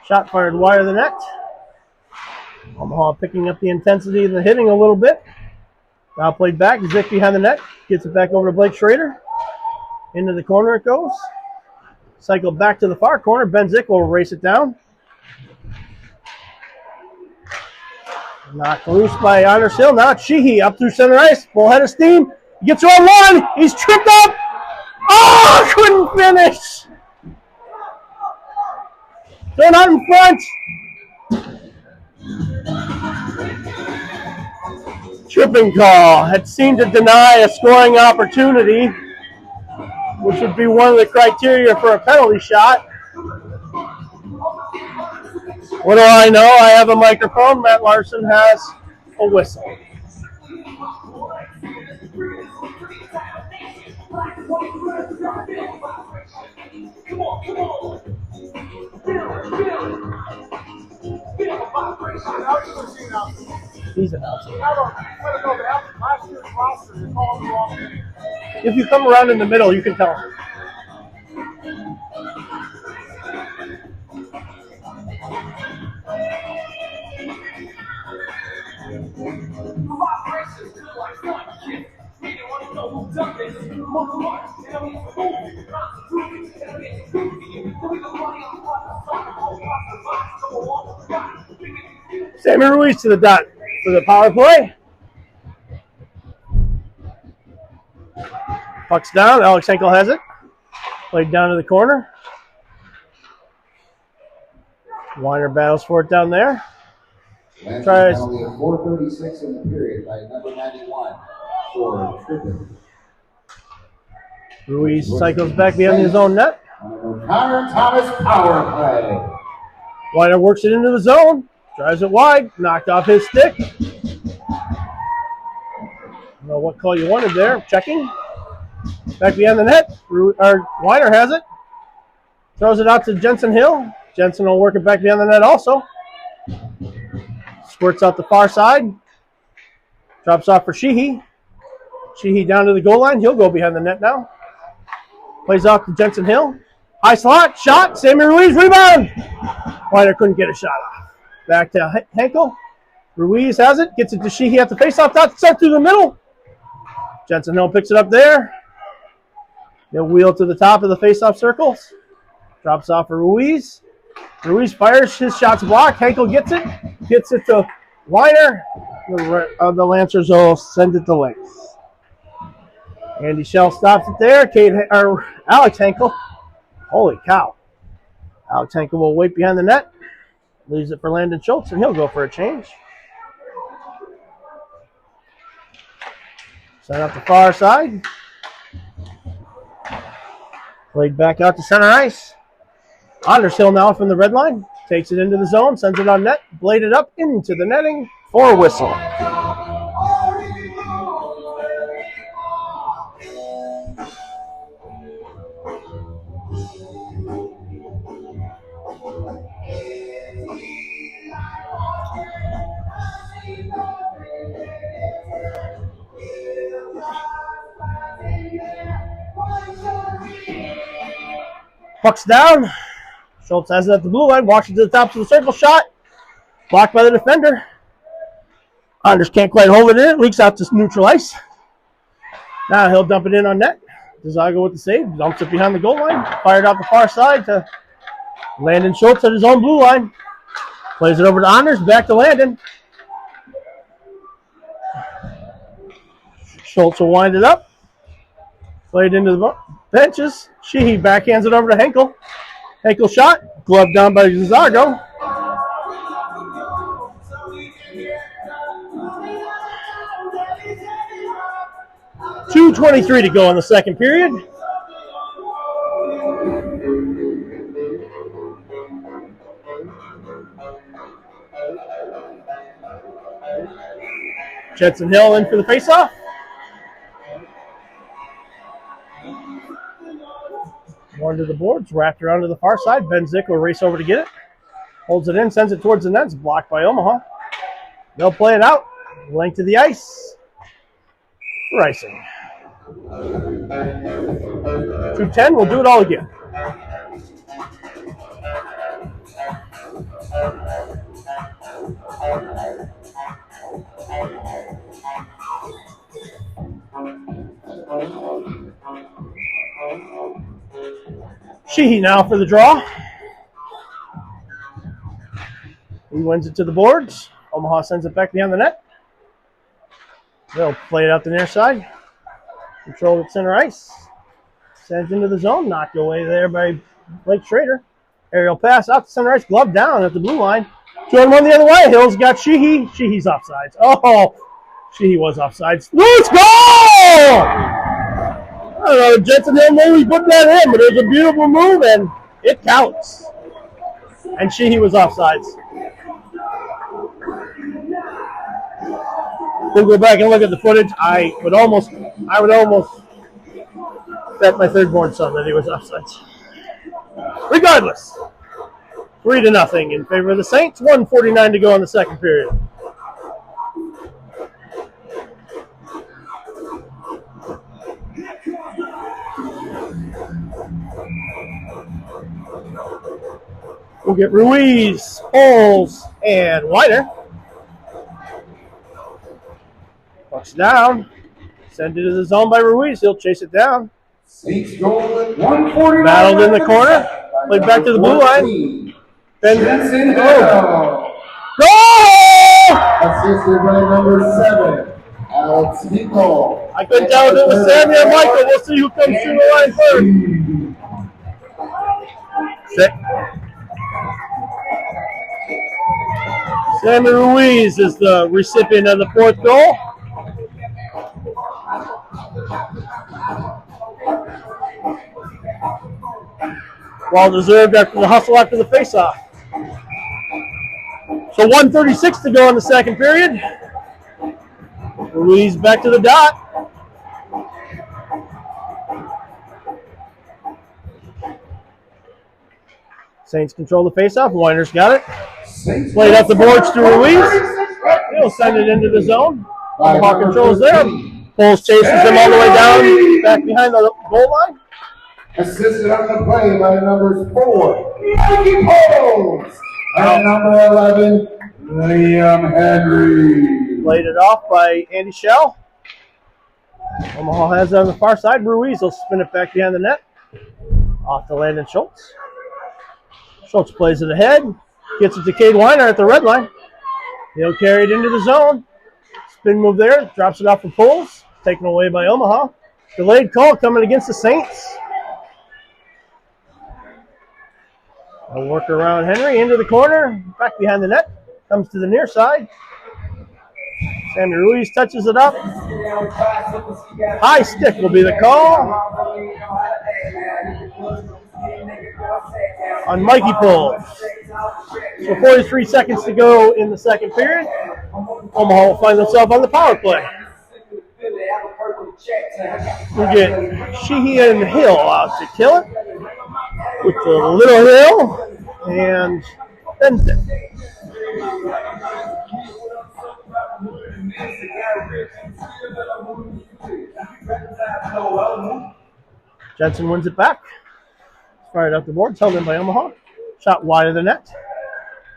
Shot fired wide of the net. Omaha picking up the intensity of the hitting a little bit. Now played back. Zick behind the net. Gets it back over to Blake Schrader. Into the corner it goes. Cycle back to the far corner. Ben Zick will race it down. Knocked loose by Anders Hill. Now it's Sheehy up through center ice. Full head of steam. He gets on one. He's tripped up. Oh, couldn't finish. They're not in front. Tripping call. Had seemed to deny a scoring opportunity, which would be one of the criteria for a penalty shot. What do I know? I have a microphone. Matt Larson has a whistle. He's announcing. If you come around in the middle, you can tell him. Sammy Ruiz to the dot for the power play. Puck's down. Alex Henkel has it. Played down to the corner. Weiner battles for it down there. Tries. Penalty of 4:36 in the period by number 91 for tripping. Ruiz cycles back behind his own net. Connor Thomas power play. Weiner works it into the zone. Drives it wide. Knocked off his stick. I don't know what call you wanted there. Checking. Back behind the net. Weiner has it. Throws it out to Jensen Hill. Jensen will work it back behind the net also. Squirts out the far side. Drops off for Sheehy. Sheehy down to the goal line. He'll go behind the net now. Plays off to Jensen Hill. High slot. Shot. Sammy Ruiz. Rebound. Weiner couldn't get a shot off. Back to Henkel. Ruiz has it. Gets it to Sheehy at the faceoff dot. Set through the middle. Jensen Hill picks it up there. They'll wheel to the top of the faceoff circles. Drops off for Ruiz. Ruiz fires. His shot's blocked. Henkel gets it. Gets it to Weiner. The Lancers will send it to length. Andy Shell stops it there. Alex Henkel. Holy cow. Alex Henkel will wait behind the net. Leaves it for Landon Schultz, and he'll go for a change. Send up the far side. Played back out to center ice. Anders Hill now from the red line. Takes it into the zone, sends it on net. Bladed up into the netting for a whistle. Puck's down. Schultz has it at the blue line. Walks it to the top of the circle. Shot. Blocked by the defender. Anders can't quite hold it in. It leaks out to neutral ice. Now he'll dump it in on net. Zago with the save. Dumps it behind the goal line. Fired out the far side to Landon Schultz at his own blue line. Plays it over to Anders. Back to Landon. Schultz will wind it up. Played into the benches. Sheehy backhands it over to Henkel. Henkel shot. Glove down by Zago. 2:23 to go in the second period. Jetson Hill in for the faceoff. One to the boards, wrapped around to the far side. Ben Zick will race over to get it. Holds it in, sends it towards the net. It's blocked by Omaha. They'll play it out. Length to the ice. For icing. 2:10, we'll do it all again. Sheehy now for the draw. He wins it to the boards. Omaha sends it back behind the net. They'll play it out the near side. Control at center ice. Sends into the zone. Knocked away there by Blake Schrader. Aerial pass out to center ice. Glove down at the blue line. 2-on-1 the other way. Hill's got Sheehy. Sheehy's offsides. Oh, Sheehy was offsides. Loose goal! I don't know. Jetson Hill maybe put that in, but it was a beautiful move, and it counts. And Sheehy was offsides. We'll go back and look at the footage. I would almost bet my third-born son that he was offsides. Regardless, 3-0 in favor of the Saints. 1:49 to go in the second period. We'll get Ruiz, Poles, and Weiner. Pucks down. Send it to the zone by Ruiz. He'll chase it down. Saints goal at 1:49. Battled in the corner. Played back to the blue line. Jetson Hill. Goal! Assisted by number 7, Alex Hinkle. I couldn't tell if it was Sammy or Michael. We'll see who comes through the line first. Sammy Ruiz is the recipient of the fourth goal. Well deserved after the hustle after the faceoff. So 1:36 to go in the second period. Ruiz back to the dot. Saints control the faceoff. Weiner's got it. Played up the boards to Ruiz. He'll send it into the zone. Omaha controls there. Poles chases him all the way down, back behind the goal line. Assisted on the play by numbers 4, Mikey Poles, and number 11, Liam Henry. Played it off by Andy Shell. Omaha has it on the far side. Ruiz will spin it back behind the net. Off to Landon Schultz. Schultz plays it ahead. Gets it to Cade Weiner at the red line. He'll carry it into the zone. Spin move there. Drops it off for Poles. Taken away by Omaha. Delayed call coming against the Saints. A work around Henry into the corner. Back behind the net. Comes to the near side. Sammy Ruiz touches it up. High stick will be the call on Mikey Poles. So 43 seconds to go in the second period. Omaha will find themselves on the power play. We get Sheehy and Hill out to kill it with the little Hill and Benson. Jensen wins it back. Fired up the boards, held in by Omaha. Shot wide of the net.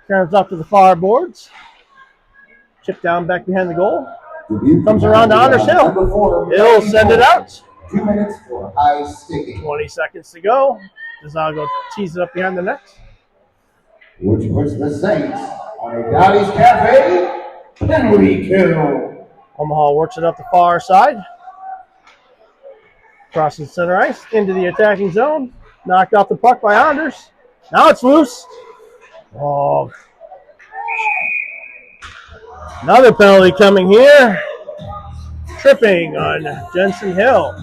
Turns off to the far boards. Chip down back behind the goal. Comes around to Anders Hill. He'll send it out. 2 minutes for high sticking. 20 seconds to go. Dezago tees it up behind the net. Which puts the Saints on a Dotty's Cafe penalty kill. Omaha works it up the far side. Crosses center ice into the attacking zone. Knocked off the puck by Anders. Now it's loose. Oh. Another penalty coming here. tripping on Jensen Hill.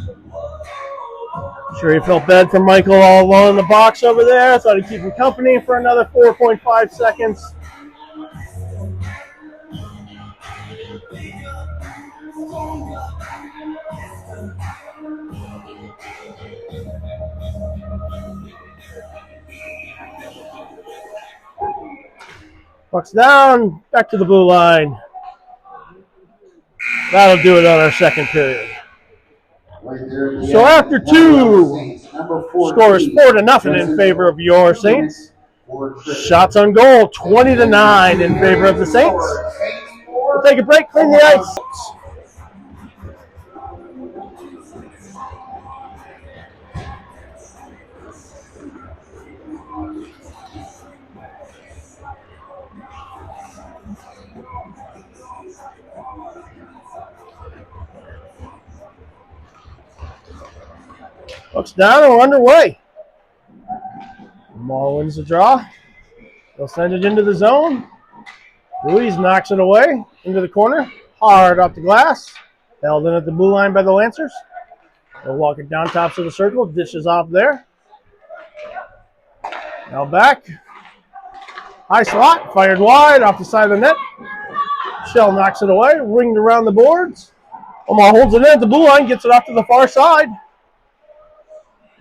Sure, he felt bad for Michael all alone in the box over there. Thought he'd keep him company for another 4.5 seconds. Puck's down, back to the blue line. That'll do it on our second period. So after two, score is 4-0 in favor of your Saints. Shots on goal, 20-9 in favor of the Saints. We'll take a break, clean the ice. Puck's down and we're underway. Maul wins the draw. They'll send it into the zone. Ruiz knocks it away into the corner. Hard off the glass. Held in at the blue line by the Lancers. They'll walk it down tops of the circle. Dishes off there. Now back. High slot. Fired wide off the side of the net. Shell knocks it away. Ringed around the boards. Omaha holds it in at the blue line. Gets it off to the far side.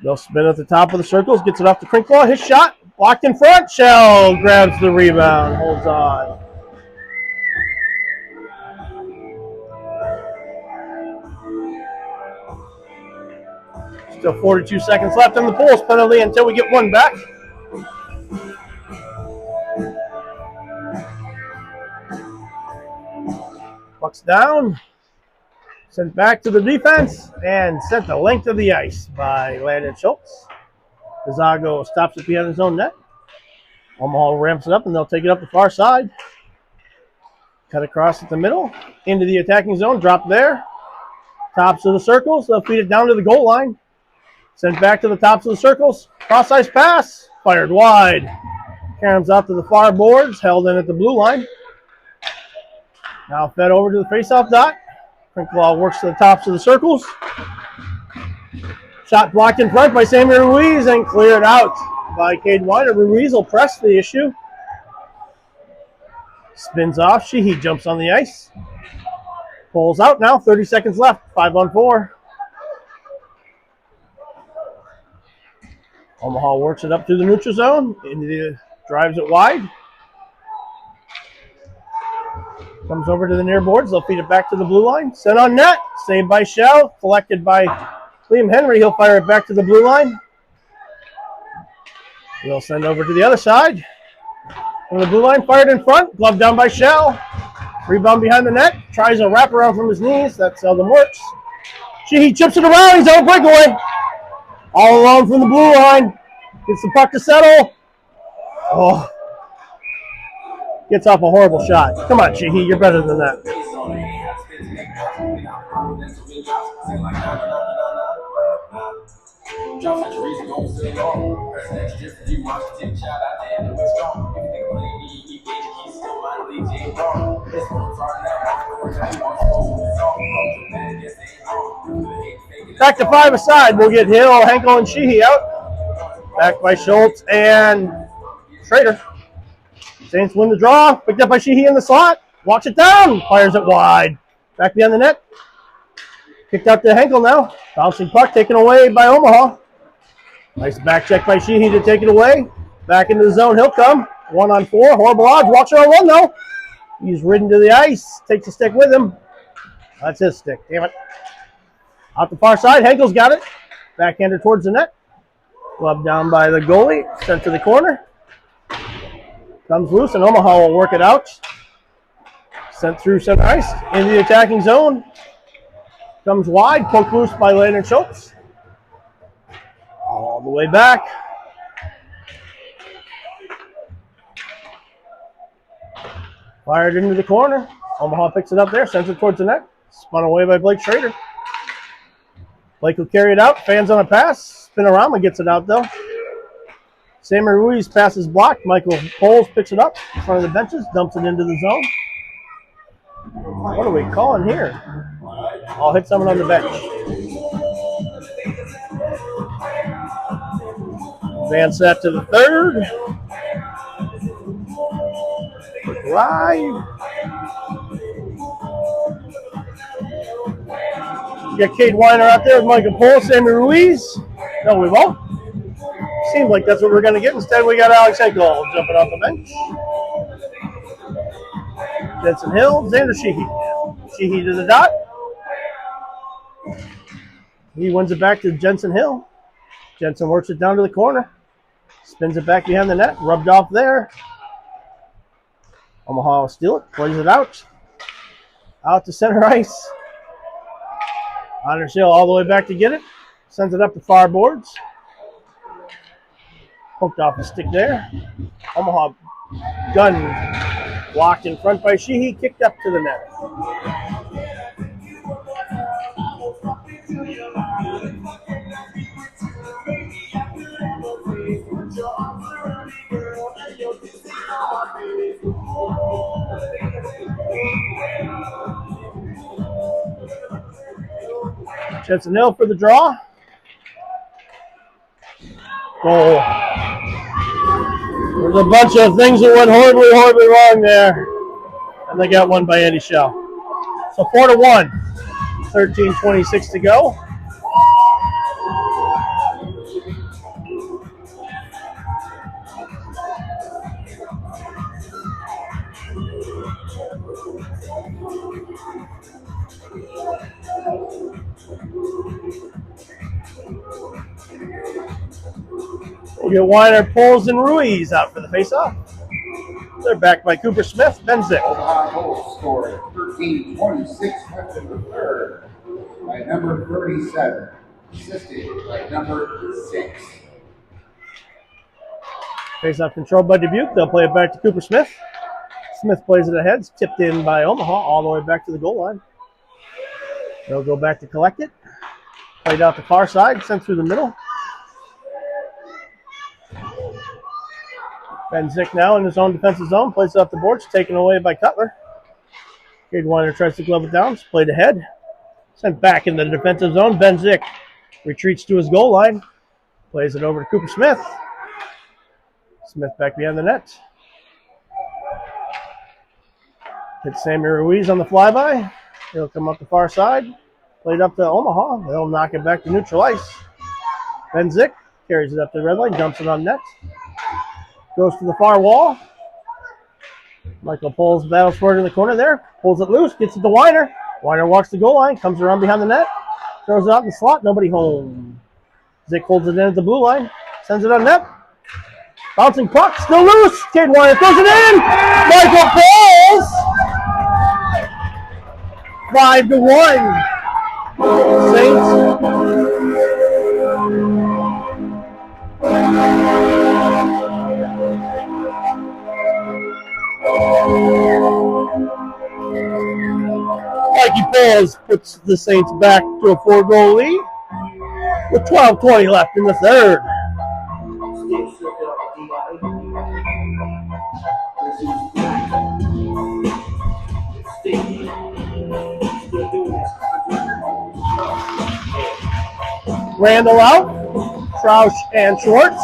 They'll spin at the top of the circles. Gets it off to Crinkle. His shot. Blocked in front. Shell grabs the rebound. Holds on. Still 42 seconds left on the Bulls penalty until we get one back. Puck's down. Sent back to the defense and sent the length of the ice by Landon Schultz. Zago stops it behind his own net. Omaha ramps it up and they'll take it up the far side. Cut across at the middle. Into the attacking zone. Drop there. Tops of the circles. They'll feed it down to the goal line. Sent back to the tops of the circles. Cross ice pass. Fired wide. Caroms out to the far boards. Held in at the blue line. Now fed over to the faceoff dot. Crinklaw works to the tops of the circles. Shot blocked in front by Samuel Ruiz and cleared out by Cade Weiner. Ruiz will press the issue. Spins off. Sheehy jumps on the ice. Pulls out now. 30 seconds left. 5-on-4. Omaha works it up through the neutral zone. Drives it wide. Comes over to the near boards. They'll feed it back to the blue line. Sent on net. Saved by Shell. Collected by Liam Henry. He'll fire it back to the blue line. They'll send over to the other side. From the blue line, fired in front. Glove down by Shell. Rebound behind the net. Tries a wraparound from his knees. That seldom works. He chips it around. He's on a breakaway. All alone from the blue line. Gets the puck to settle. Oh. Gets off a horrible shot. Come on, Sheehy. You're better than that. Back to 5 aside. We'll get Hill, Henkel, and Sheehy out. Back by Schultz and Schrader. Saints win the draw. Picked up by Sheehy in the slot. Walks it down. Fires it wide. Back behind the net. Kicked out to Henkel now. Bouncing puck taken away by Omaha. Nice back check by Sheehy to take it away. Back into the zone. He'll come. 1-on-4. Horrible odds. Walks it on one though. He's ridden to the ice. Takes the stick with him. That's his stick. Damn it. Out the far side. Henkel's got it. Backhander towards the net. Glove down by the goalie. Sent to the corner. Comes loose, and Omaha will work it out. Sent through center ice into the attacking zone. Comes wide, poked loose by Landon Schultz. All the way back. Fired into the corner. Omaha picks it up there, sends it towards the net. Spun away by Blake Schrader. Blake will carry it out. Fans on a pass. Spinorama gets it out, though. Samuel Ruiz passes blocked. Michael Poles picks it up in front of the benches, dumps it into the zone. What are we calling here? I'll hit someone on the bench. Advance that to the third. Live. Get Cade Weiner out there with Michael Pohl, Sammy Ruiz. No, we won't. Seemed like that's what we're going to get. Instead, we got Alex Henkel jumping off the bench. Jensen Hill, Xander Sheehy. Sheehy to the dot. He wins it back to Jensen Hill. Jensen works it down to the corner. Spins it back behind the net. Rubbed off there. Omaha will steal it. Plays it out. Out to center ice. Anders Hill all the way back to get it. Sends it up the far boards. Poked off the stick there. Omaha gun blocked in front by Sheehy. Kicked up to the net. Jensen Hill for the draw. Goal. There's a bunch of things that went horribly, horribly wrong there. And they got one by Andy Shell. So 4-1. 13:26 to go. We'll get Weiner, Poles, and Ruiz out for the faceoff. They're backed by Cooper Smith, Benzik. Omaha Bulls scored 13:26 left in the third by number 37, assisted by number 6. Faceoff controlled by Dubuque. They'll play it back to Cooper Smith. Smith plays it ahead. It's tipped in by Omaha all the way back to the goal line. They'll go back to collect it. Played out the far side, sent through the middle. Benzik now in his own defensive zone. Plays it off the boards, taken away by Cutler. Cade Weiner tries to glove it down. It's played ahead. Sent back in the defensive zone. Benzik retreats to his goal line. Plays it over to Cooper Smith. Smith back behind the net. Hits Sammy Ruiz on the flyby. He'll come up the far side. Played up to Omaha. They'll knock it back to neutral ice. Benzik carries it up to the red line. Dumps it on net. Goes to the far wall. Michael Poles battles for it in the corner there. Pulls it loose. Gets it to Weiner. Weiner walks the goal line. Comes around behind the net. Throws it out in the slot. Nobody home. Zick holds it in at the blue line. Sends it on net. Bouncing puck. Still loose. Cade Weiner throws it in. Michael Poles. 5-1. Saints. Mikey Poles puts the Saints back to a 4-goal lead with 12:20 left in the third. Randall out, Troush and Schwartz.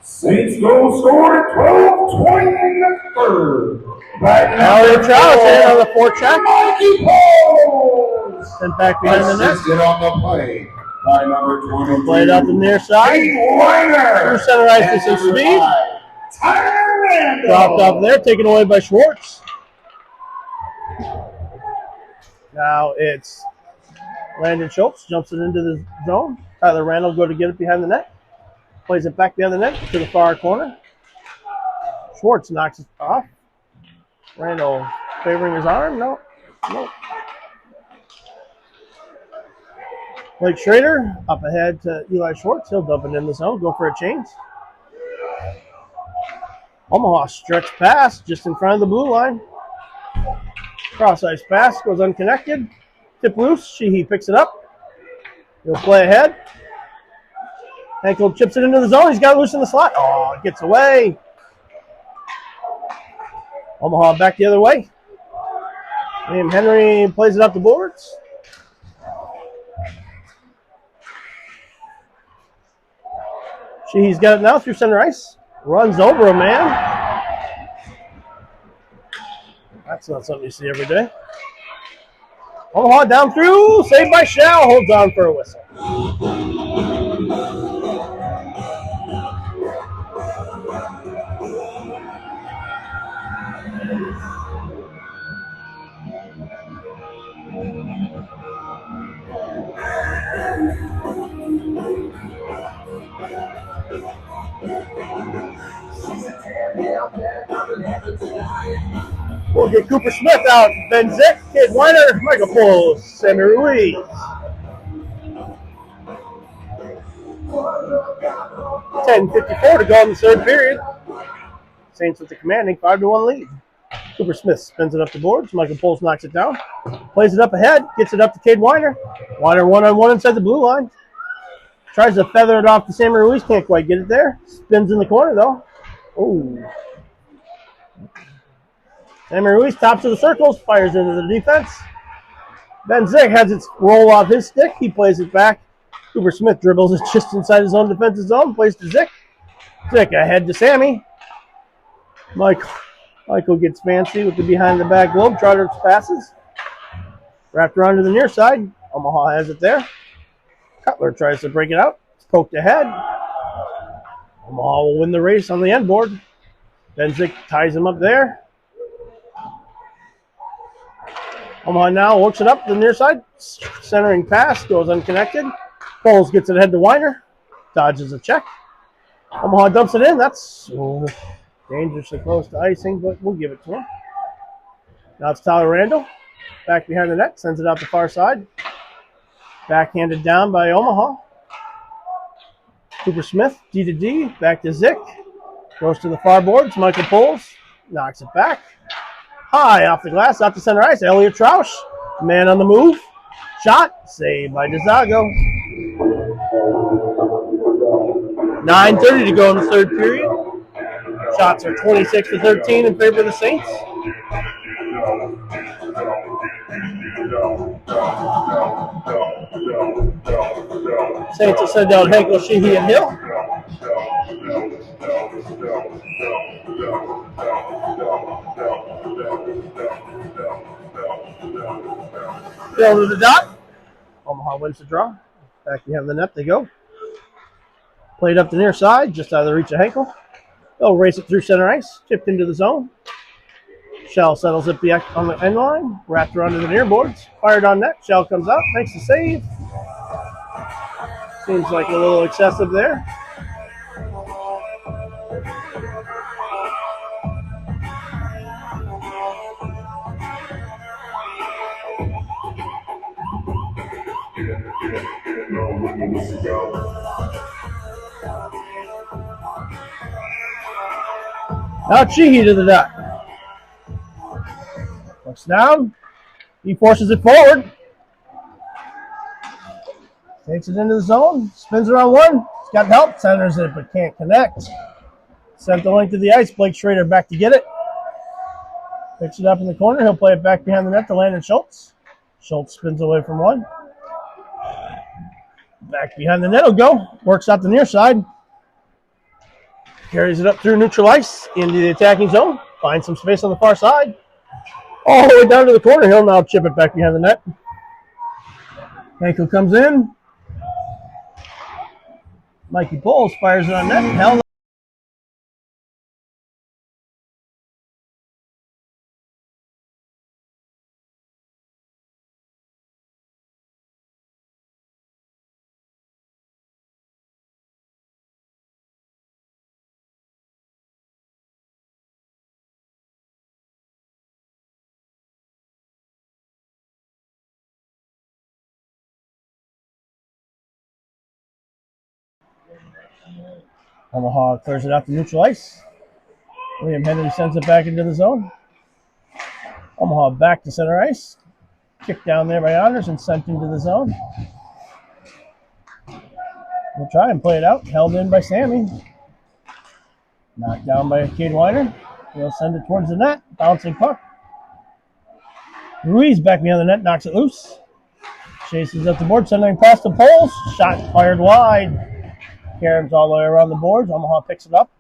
Saints goal scored at 12:20 in the third. Elliot Troush in on the forecheck. Mikey Poles. Sent back behind the net. Assisted on the play by number 23. Played out the near side. Cade Weiner. Through center ice with some speed. Tyler Randall. Dropped up there, taken away by Schwartz. Now it's Landon Schultz jumps it into the zone. Tyler Randall go to get it behind the net. Plays it back behind the net to the far corner. Schwartz knocks it off. Randall favoring his arm. No. Blake Schrader up ahead to Eli Schwartz. He'll dump it in the zone. Go for a change. Omaha stretch pass just in front of the blue line. Cross ice pass goes unconnected. Tip loose. Sheehy picks it up. He'll play ahead. Henkel chips it into the zone. He's got it loose in the slot. Oh, it gets away. Omaha back the other way. Liam Henry plays it up the boards. Sheehy's got it now through center ice. Runs over a man. That's not something you see every day. Omaha down through. Saved by Shell. Holds on for a whistle. We'll get Cooper Smith out. Ben Zick, Kid Weiner, Michael Pulls, Sammy Ruiz. 10:54 to go in the third period. Saints with the commanding 5-1 lead. Cooper Smith spins it up the boards. Michael Pulls knocks it down. Plays it up ahead. Gets it up to Cade Weiner. Weiner one-on-one inside the blue line. Tries to feather it off to Sammy Ruiz. Can't quite get it there. Spins in the corner, though. Ooh. Sammy Ruiz tops of the circles. Fires into the defense. Ben Zick has it roll off his stick. He plays it back. Cooper Smith dribbles it just inside his own defensive zone. Plays to Zick. Zick ahead to Sammy. Michael gets fancy with the behind-the-back Globetrotters passes. Wrapped around to the near side. Omaha has it there. Cutler tries to break it out. It's poked ahead. Omaha will win the race on the end board. Ben Zick ties him up there. Omaha now works it up to the near side. Centering pass goes unconnected. Poles gets it ahead to Weiner. Dodges a check. Omaha dumps it in. That's dangerously close to icing, but we'll give it to him. Now it's Tyler Randall. Back behind the net. Sends it out the far side. Backhanded down by Omaha. Cooper Smith, D to D. Back to Zick. Goes to the far boards. Michael Poles knocks it back. High off the glass, out to center ice. Elliot Troush, man on the move. Shot, saved by DeZago. 9:30 to go in the third period. Shots are 26-13 in favor of the Saints. Saints will send out Henkel, Sheehy, and Hill. Hill to the dot. Omaha wins the draw. Back behind the net they go. Played up the near side, just out of the reach of Henkel. They'll race it through center ice, tipped into the zone. Shell settles it on the end line, wrapped around to the near boards. Fired on net. Shell comes out, makes the save. Seems like a little excessive there. Now Sheehy to the dot. Looks down. He forces it forward. Takes it into the zone. Spins around one. He's got help. Centers it, but can't connect. Sent the length of the ice. Blake Schrader back to get it. Picks it up in the corner. He'll play it back behind the net to Landon Schultz. Schultz spins away from one. Back behind the net he'll go. Works out the near side. Carries it up through neutral ice into the attacking zone. Finds some space on the far side. All the way down to the corner. He'll now chip it back behind the net. Henkel comes in. Mikey Bowles fires it on net. Held Omaha clears it out to neutral ice. William Henry sends it back into the zone. Omaha back to center ice. Kicked down there by Anders and sent into the zone. We'll try and play it out. Held in by Sammy. Knocked down by Cade Weiner. He'll send it towards the net. Bouncing puck. Ruiz back behind the net. Knocks it loose. Chases up the board. Sending past the poles. Shot fired wide. caroms all the way around the boards. Omaha picks it up.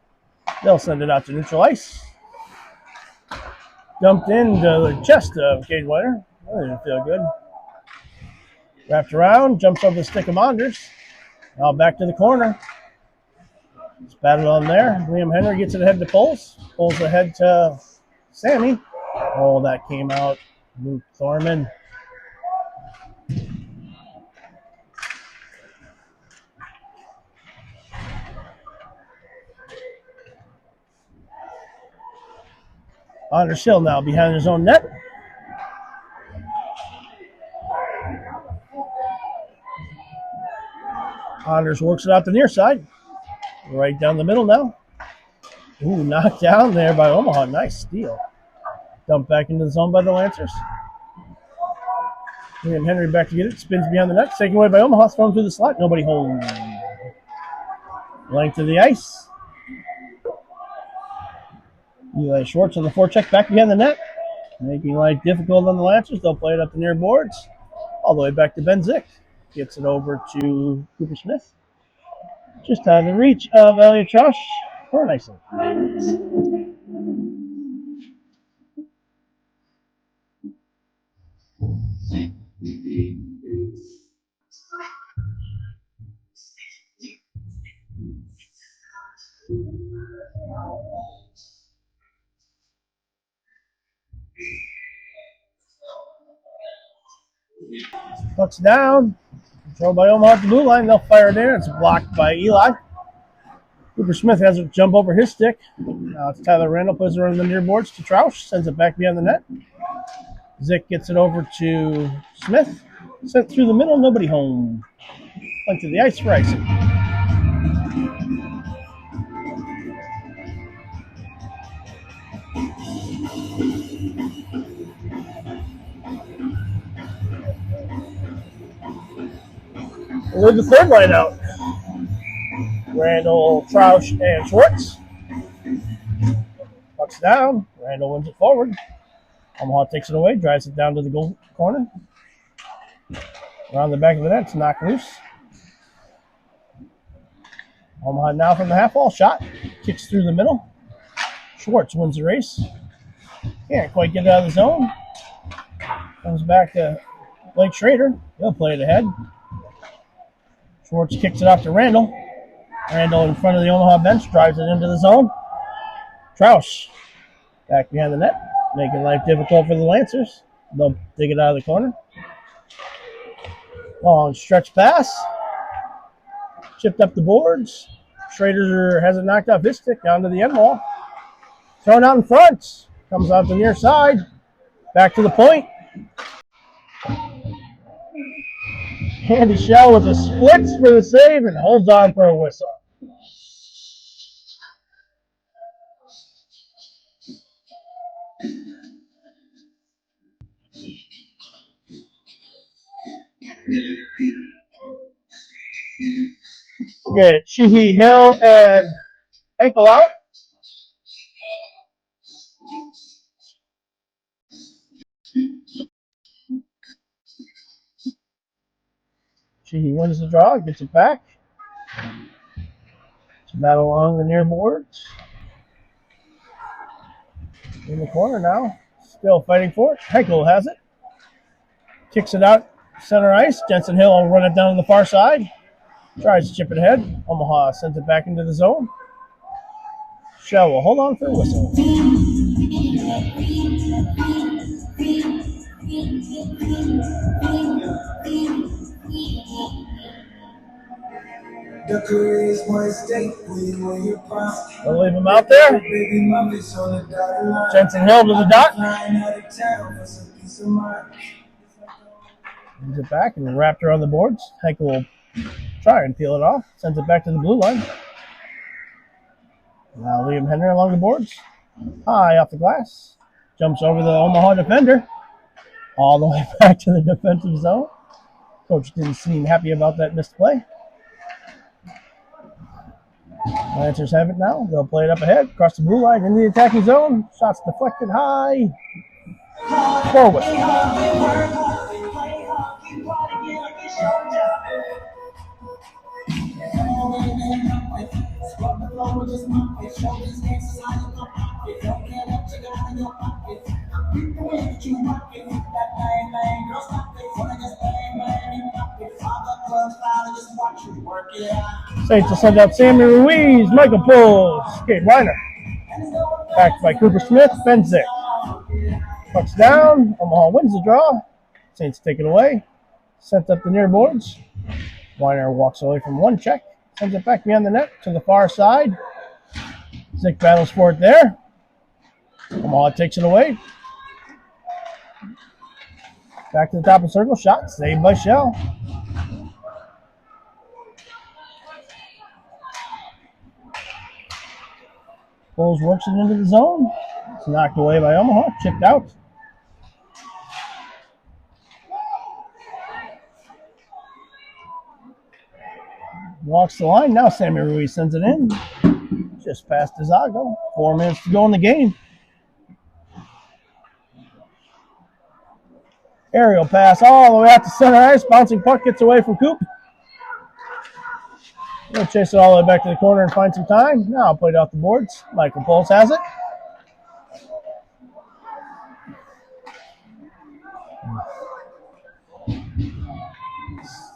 They'll send it out to neutral ice. Dumped into the chest of Cade Weiner. That didn't feel good. Wrapped around, jumps over the stick of Monders. Now back to the corner. It's battled on there. Liam Henry gets it ahead to Pulls. Pulls ahead to Sammy. Oh, that came out. Luke Thorman. Anders Hill now behind his own net. Anders works it out the near side. Right down the middle now. Ooh, knocked down there by Omaha. Nice steal. Dumped back into the zone by the Lancers. Liam Henry back to get it. Spins behind the net. Taken away by Omaha. Thrown through the slot. Nobody home. Length of the ice. Eli Schwartz on the forecheck back behind the net. Making life difficult on the Lancers. They'll play it up the near boards. All the way back to Ben Zick. Gets it over to Cooper Smith. Just out of the reach of Elliot Trausch for an icing. Puck's down. Throw by Omaha at the blue line. They'll fire it in. It's blocked by Eli. Cooper Smith has it jump over his stick. Now it's Tyler Randall. Puts it around the near boards to Trausch. Sends it back behind the net. Zick gets it over to Smith. Sent through the middle. Nobody home. Went to the ice for icing. We'll leave the third line out. Randall, Trausch, and Schwartz. Puck's down. Randall wins it forward. Omaha takes it away, drives it down to the goal corner. Around the back of the net, it's knocked loose. Omaha now from the half wall shot. Kicks through the middle. Schwartz wins the race. Can't quite get it out of the zone. Comes back to Blake Schrader. He'll play it ahead. Schwartz kicks it off to Randall. Randall in front of the Omaha bench drives it into the zone. Trausch back behind the net, making life difficult for the Lancers. They'll dig it out of the corner. Long stretch pass. Chipped up the boards. Schrader has it knocked off his stick down to the end wall. Thrown out in front. Comes out the near side. Back to the point. Andy Shell with a splits for the save and holds on for a whistle. Okay, Sheehy, Hill, and ankle out. Sheehy wins the draw, gets it back. It's a battle along the near boards. In the corner now. Still fighting for it. Henkel has it. Kicks it out center ice. Jensen Hill will run it down to the far side. Tries to chip it ahead. Omaha sends it back into the zone. Shell will hold on for a whistle. They'll leave him out there. Jensen Hill to the dot. Brings it back and wrapped around the boards. Henkel will try and peel it off. Sends it back to the blue line. Now Liam Henry along the boards. High off the glass. Jumps over the Omaha defender. All the way back to the defensive zone. Coach didn't seem happy about that missed play. Lancers have it now. They'll play it up ahead. Across the blue line in the attacking zone. Shots deflected high. Forward. Saints will send out Sammy Ruiz, Michael Pulls, Kate Weiner. Backed by Cooper Smith, Ben Zick. Pucks down, Omaha wins the draw. Saints take it away. Sent up the near boards. Weiner walks away from one check. Sends it back beyond the net to the far side. Zick battles for it there. Omaha takes it away. Back to the top of the circle. Shot saved by Shell. Pulls works it into the zone. It's knocked away by Omaha. Chipped out. Walks the line. Now Sammy Ruiz sends it in. Just past Zago. 4 minutes to go in the game. Aerial pass all the way out to center ice. Bouncing puck gets away from Coop. He'll chase it all the way back to the corner and find some time. Now played off the boards. Michael Pulse has it.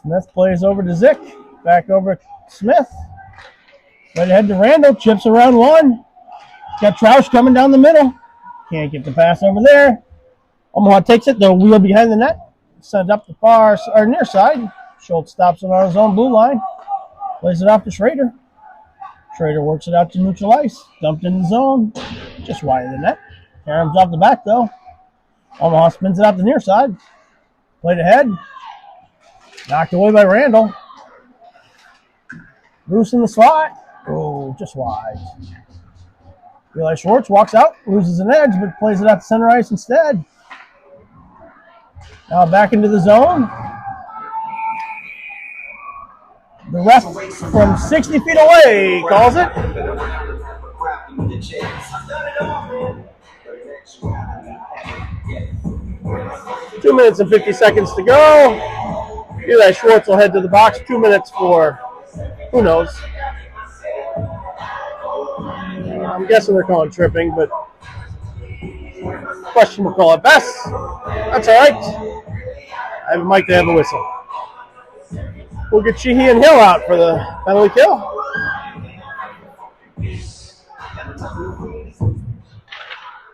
Smith plays over to Zick. Back over to Smith. Right ahead to Randall. Chips around one. Got Troush coming down the middle. Can't get the pass over there. Omaha takes it. They'll wheel behind the net. Send it up the far or near side. Schultz stops it on his own blue line. Plays it off to Schrader. Schrader works it out to neutral ice. Dumped in the zone. Just wide of the net. Karam's off the back though. Omaha spins it out the near side. Played ahead. Knocked away by Randall. Loose in the slot. Oh, just wide. Eli Schwartz walks out, loses an edge, but plays it out to center ice instead. Now back into the zone. The ref from 60 feet away calls it. 2 minutes and 50 seconds to go. Eli Schwartz will head to the box. 2 minutes for who knows. I'm guessing they're calling tripping, but question will call it best. That's all right. I have a mic to have a whistle. We'll get Sheehy and Hill out for the penalty kill.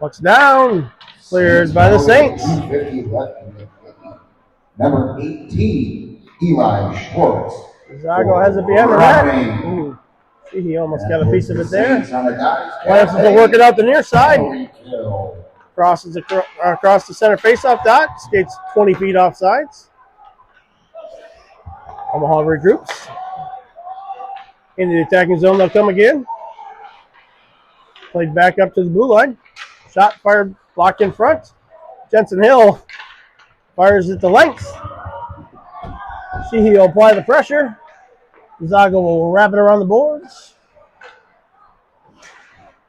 Puck's down. Cleared by the Saints. Number 18, Eli Schwartz. Zago has it behind the net. He almost got a piece of it there. Lance will work it out the near side. Crosses across the center faceoff dot. Skates 20 feet off sides. Omaha regroups. Into the attacking zone, they'll come again. Played back up to the blue line. Shot fired, blocked in front. Jensen Hill fires it to length. Sheehy will apply the pressure. Zago will wrap it around the boards.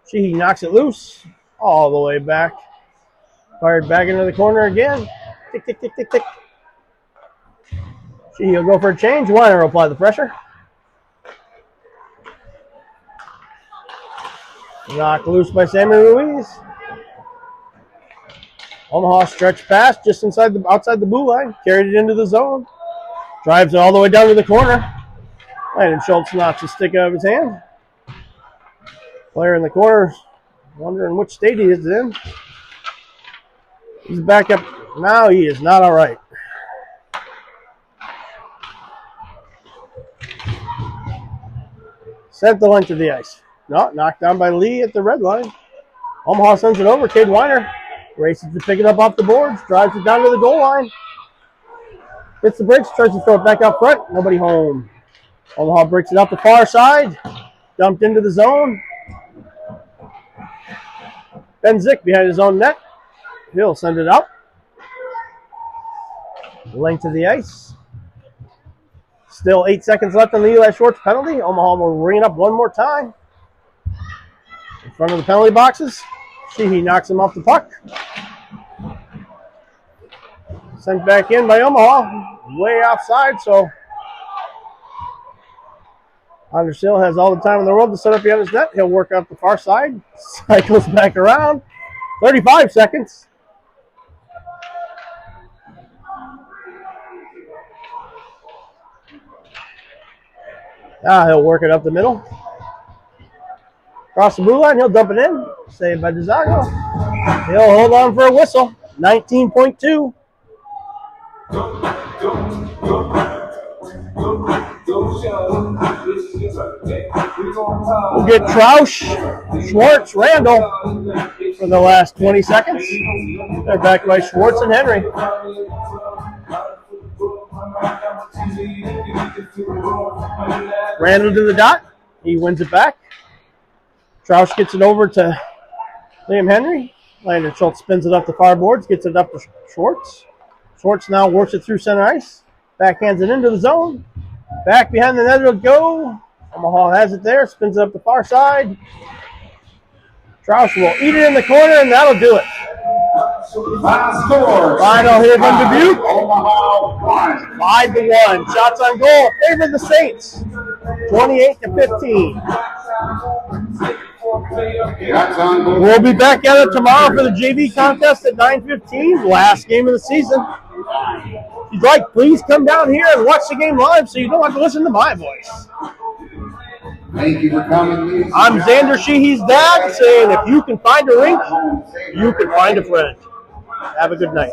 Sheehy knocks it loose all the way back. Fired back into the corner again. Tick, tick, tick, tick, tick. Sheehy will go for a change. Weiner will apply the pressure. Knocked loose by Sammy Ruiz. Omaha stretched pass just outside the blue line. Carried it into the zone. Drives it all the way down to the corner. And Schultz knocks the stick out of his hand. Player in the corner wondering which state he is in. He's back up. Now he is not all right. Sent the length of the ice. No, knocked down by Lee at the red line. Omaha sends it over. Cade Weiner races to pick it up off the boards. Drives it down to the goal line. Hits the brakes. Tries to throw it back out front. Nobody home. Omaha breaks it up the far side. Dumped into the zone. Ben Zick behind his own net. He'll send it out. Length of the ice. Still 8 seconds left on the Eli Schwartz penalty. Omaha will ring it up one more time. In front of the penalty boxes. Sheehy knocks him off the puck. Sent back in by Omaha. Way offside, so Undersill has all the time in the world to set up behind his net. He'll work up the far side. Cycles back around. 35 seconds. He'll work it up the middle. Across the blue line, he'll dump it in. Saved by DeZago. He'll hold on for a whistle. 19.2. We'll get Troush, Schwartz, Randall for the last 20 seconds. They're backed by Schwartz and Henry. Randall to the dot. He wins it back. Troush gets it over to Liam Henry. Landon Schultz spins it up the far boards, gets it up to Schwartz. Schwartz now works it through center ice. Backhands it into the zone. Back behind the net it'll go. Omaha has it there, spins it up the far side. Troush will eat it in the corner, and that'll do it. Final here from Dubuque. Omaha 1. 5-1. Shots on goal favor the Saints. 28-15. Shots on goal. We'll be back at it tomorrow for the JV contest at 9:15. Last game of the season. If you'd like, please come down here and watch the game live so you don't have to listen to my voice. Thank you for coming. I'm Xander Sheehy's dad saying if you can find a rink, you can find a friend. Have a good night.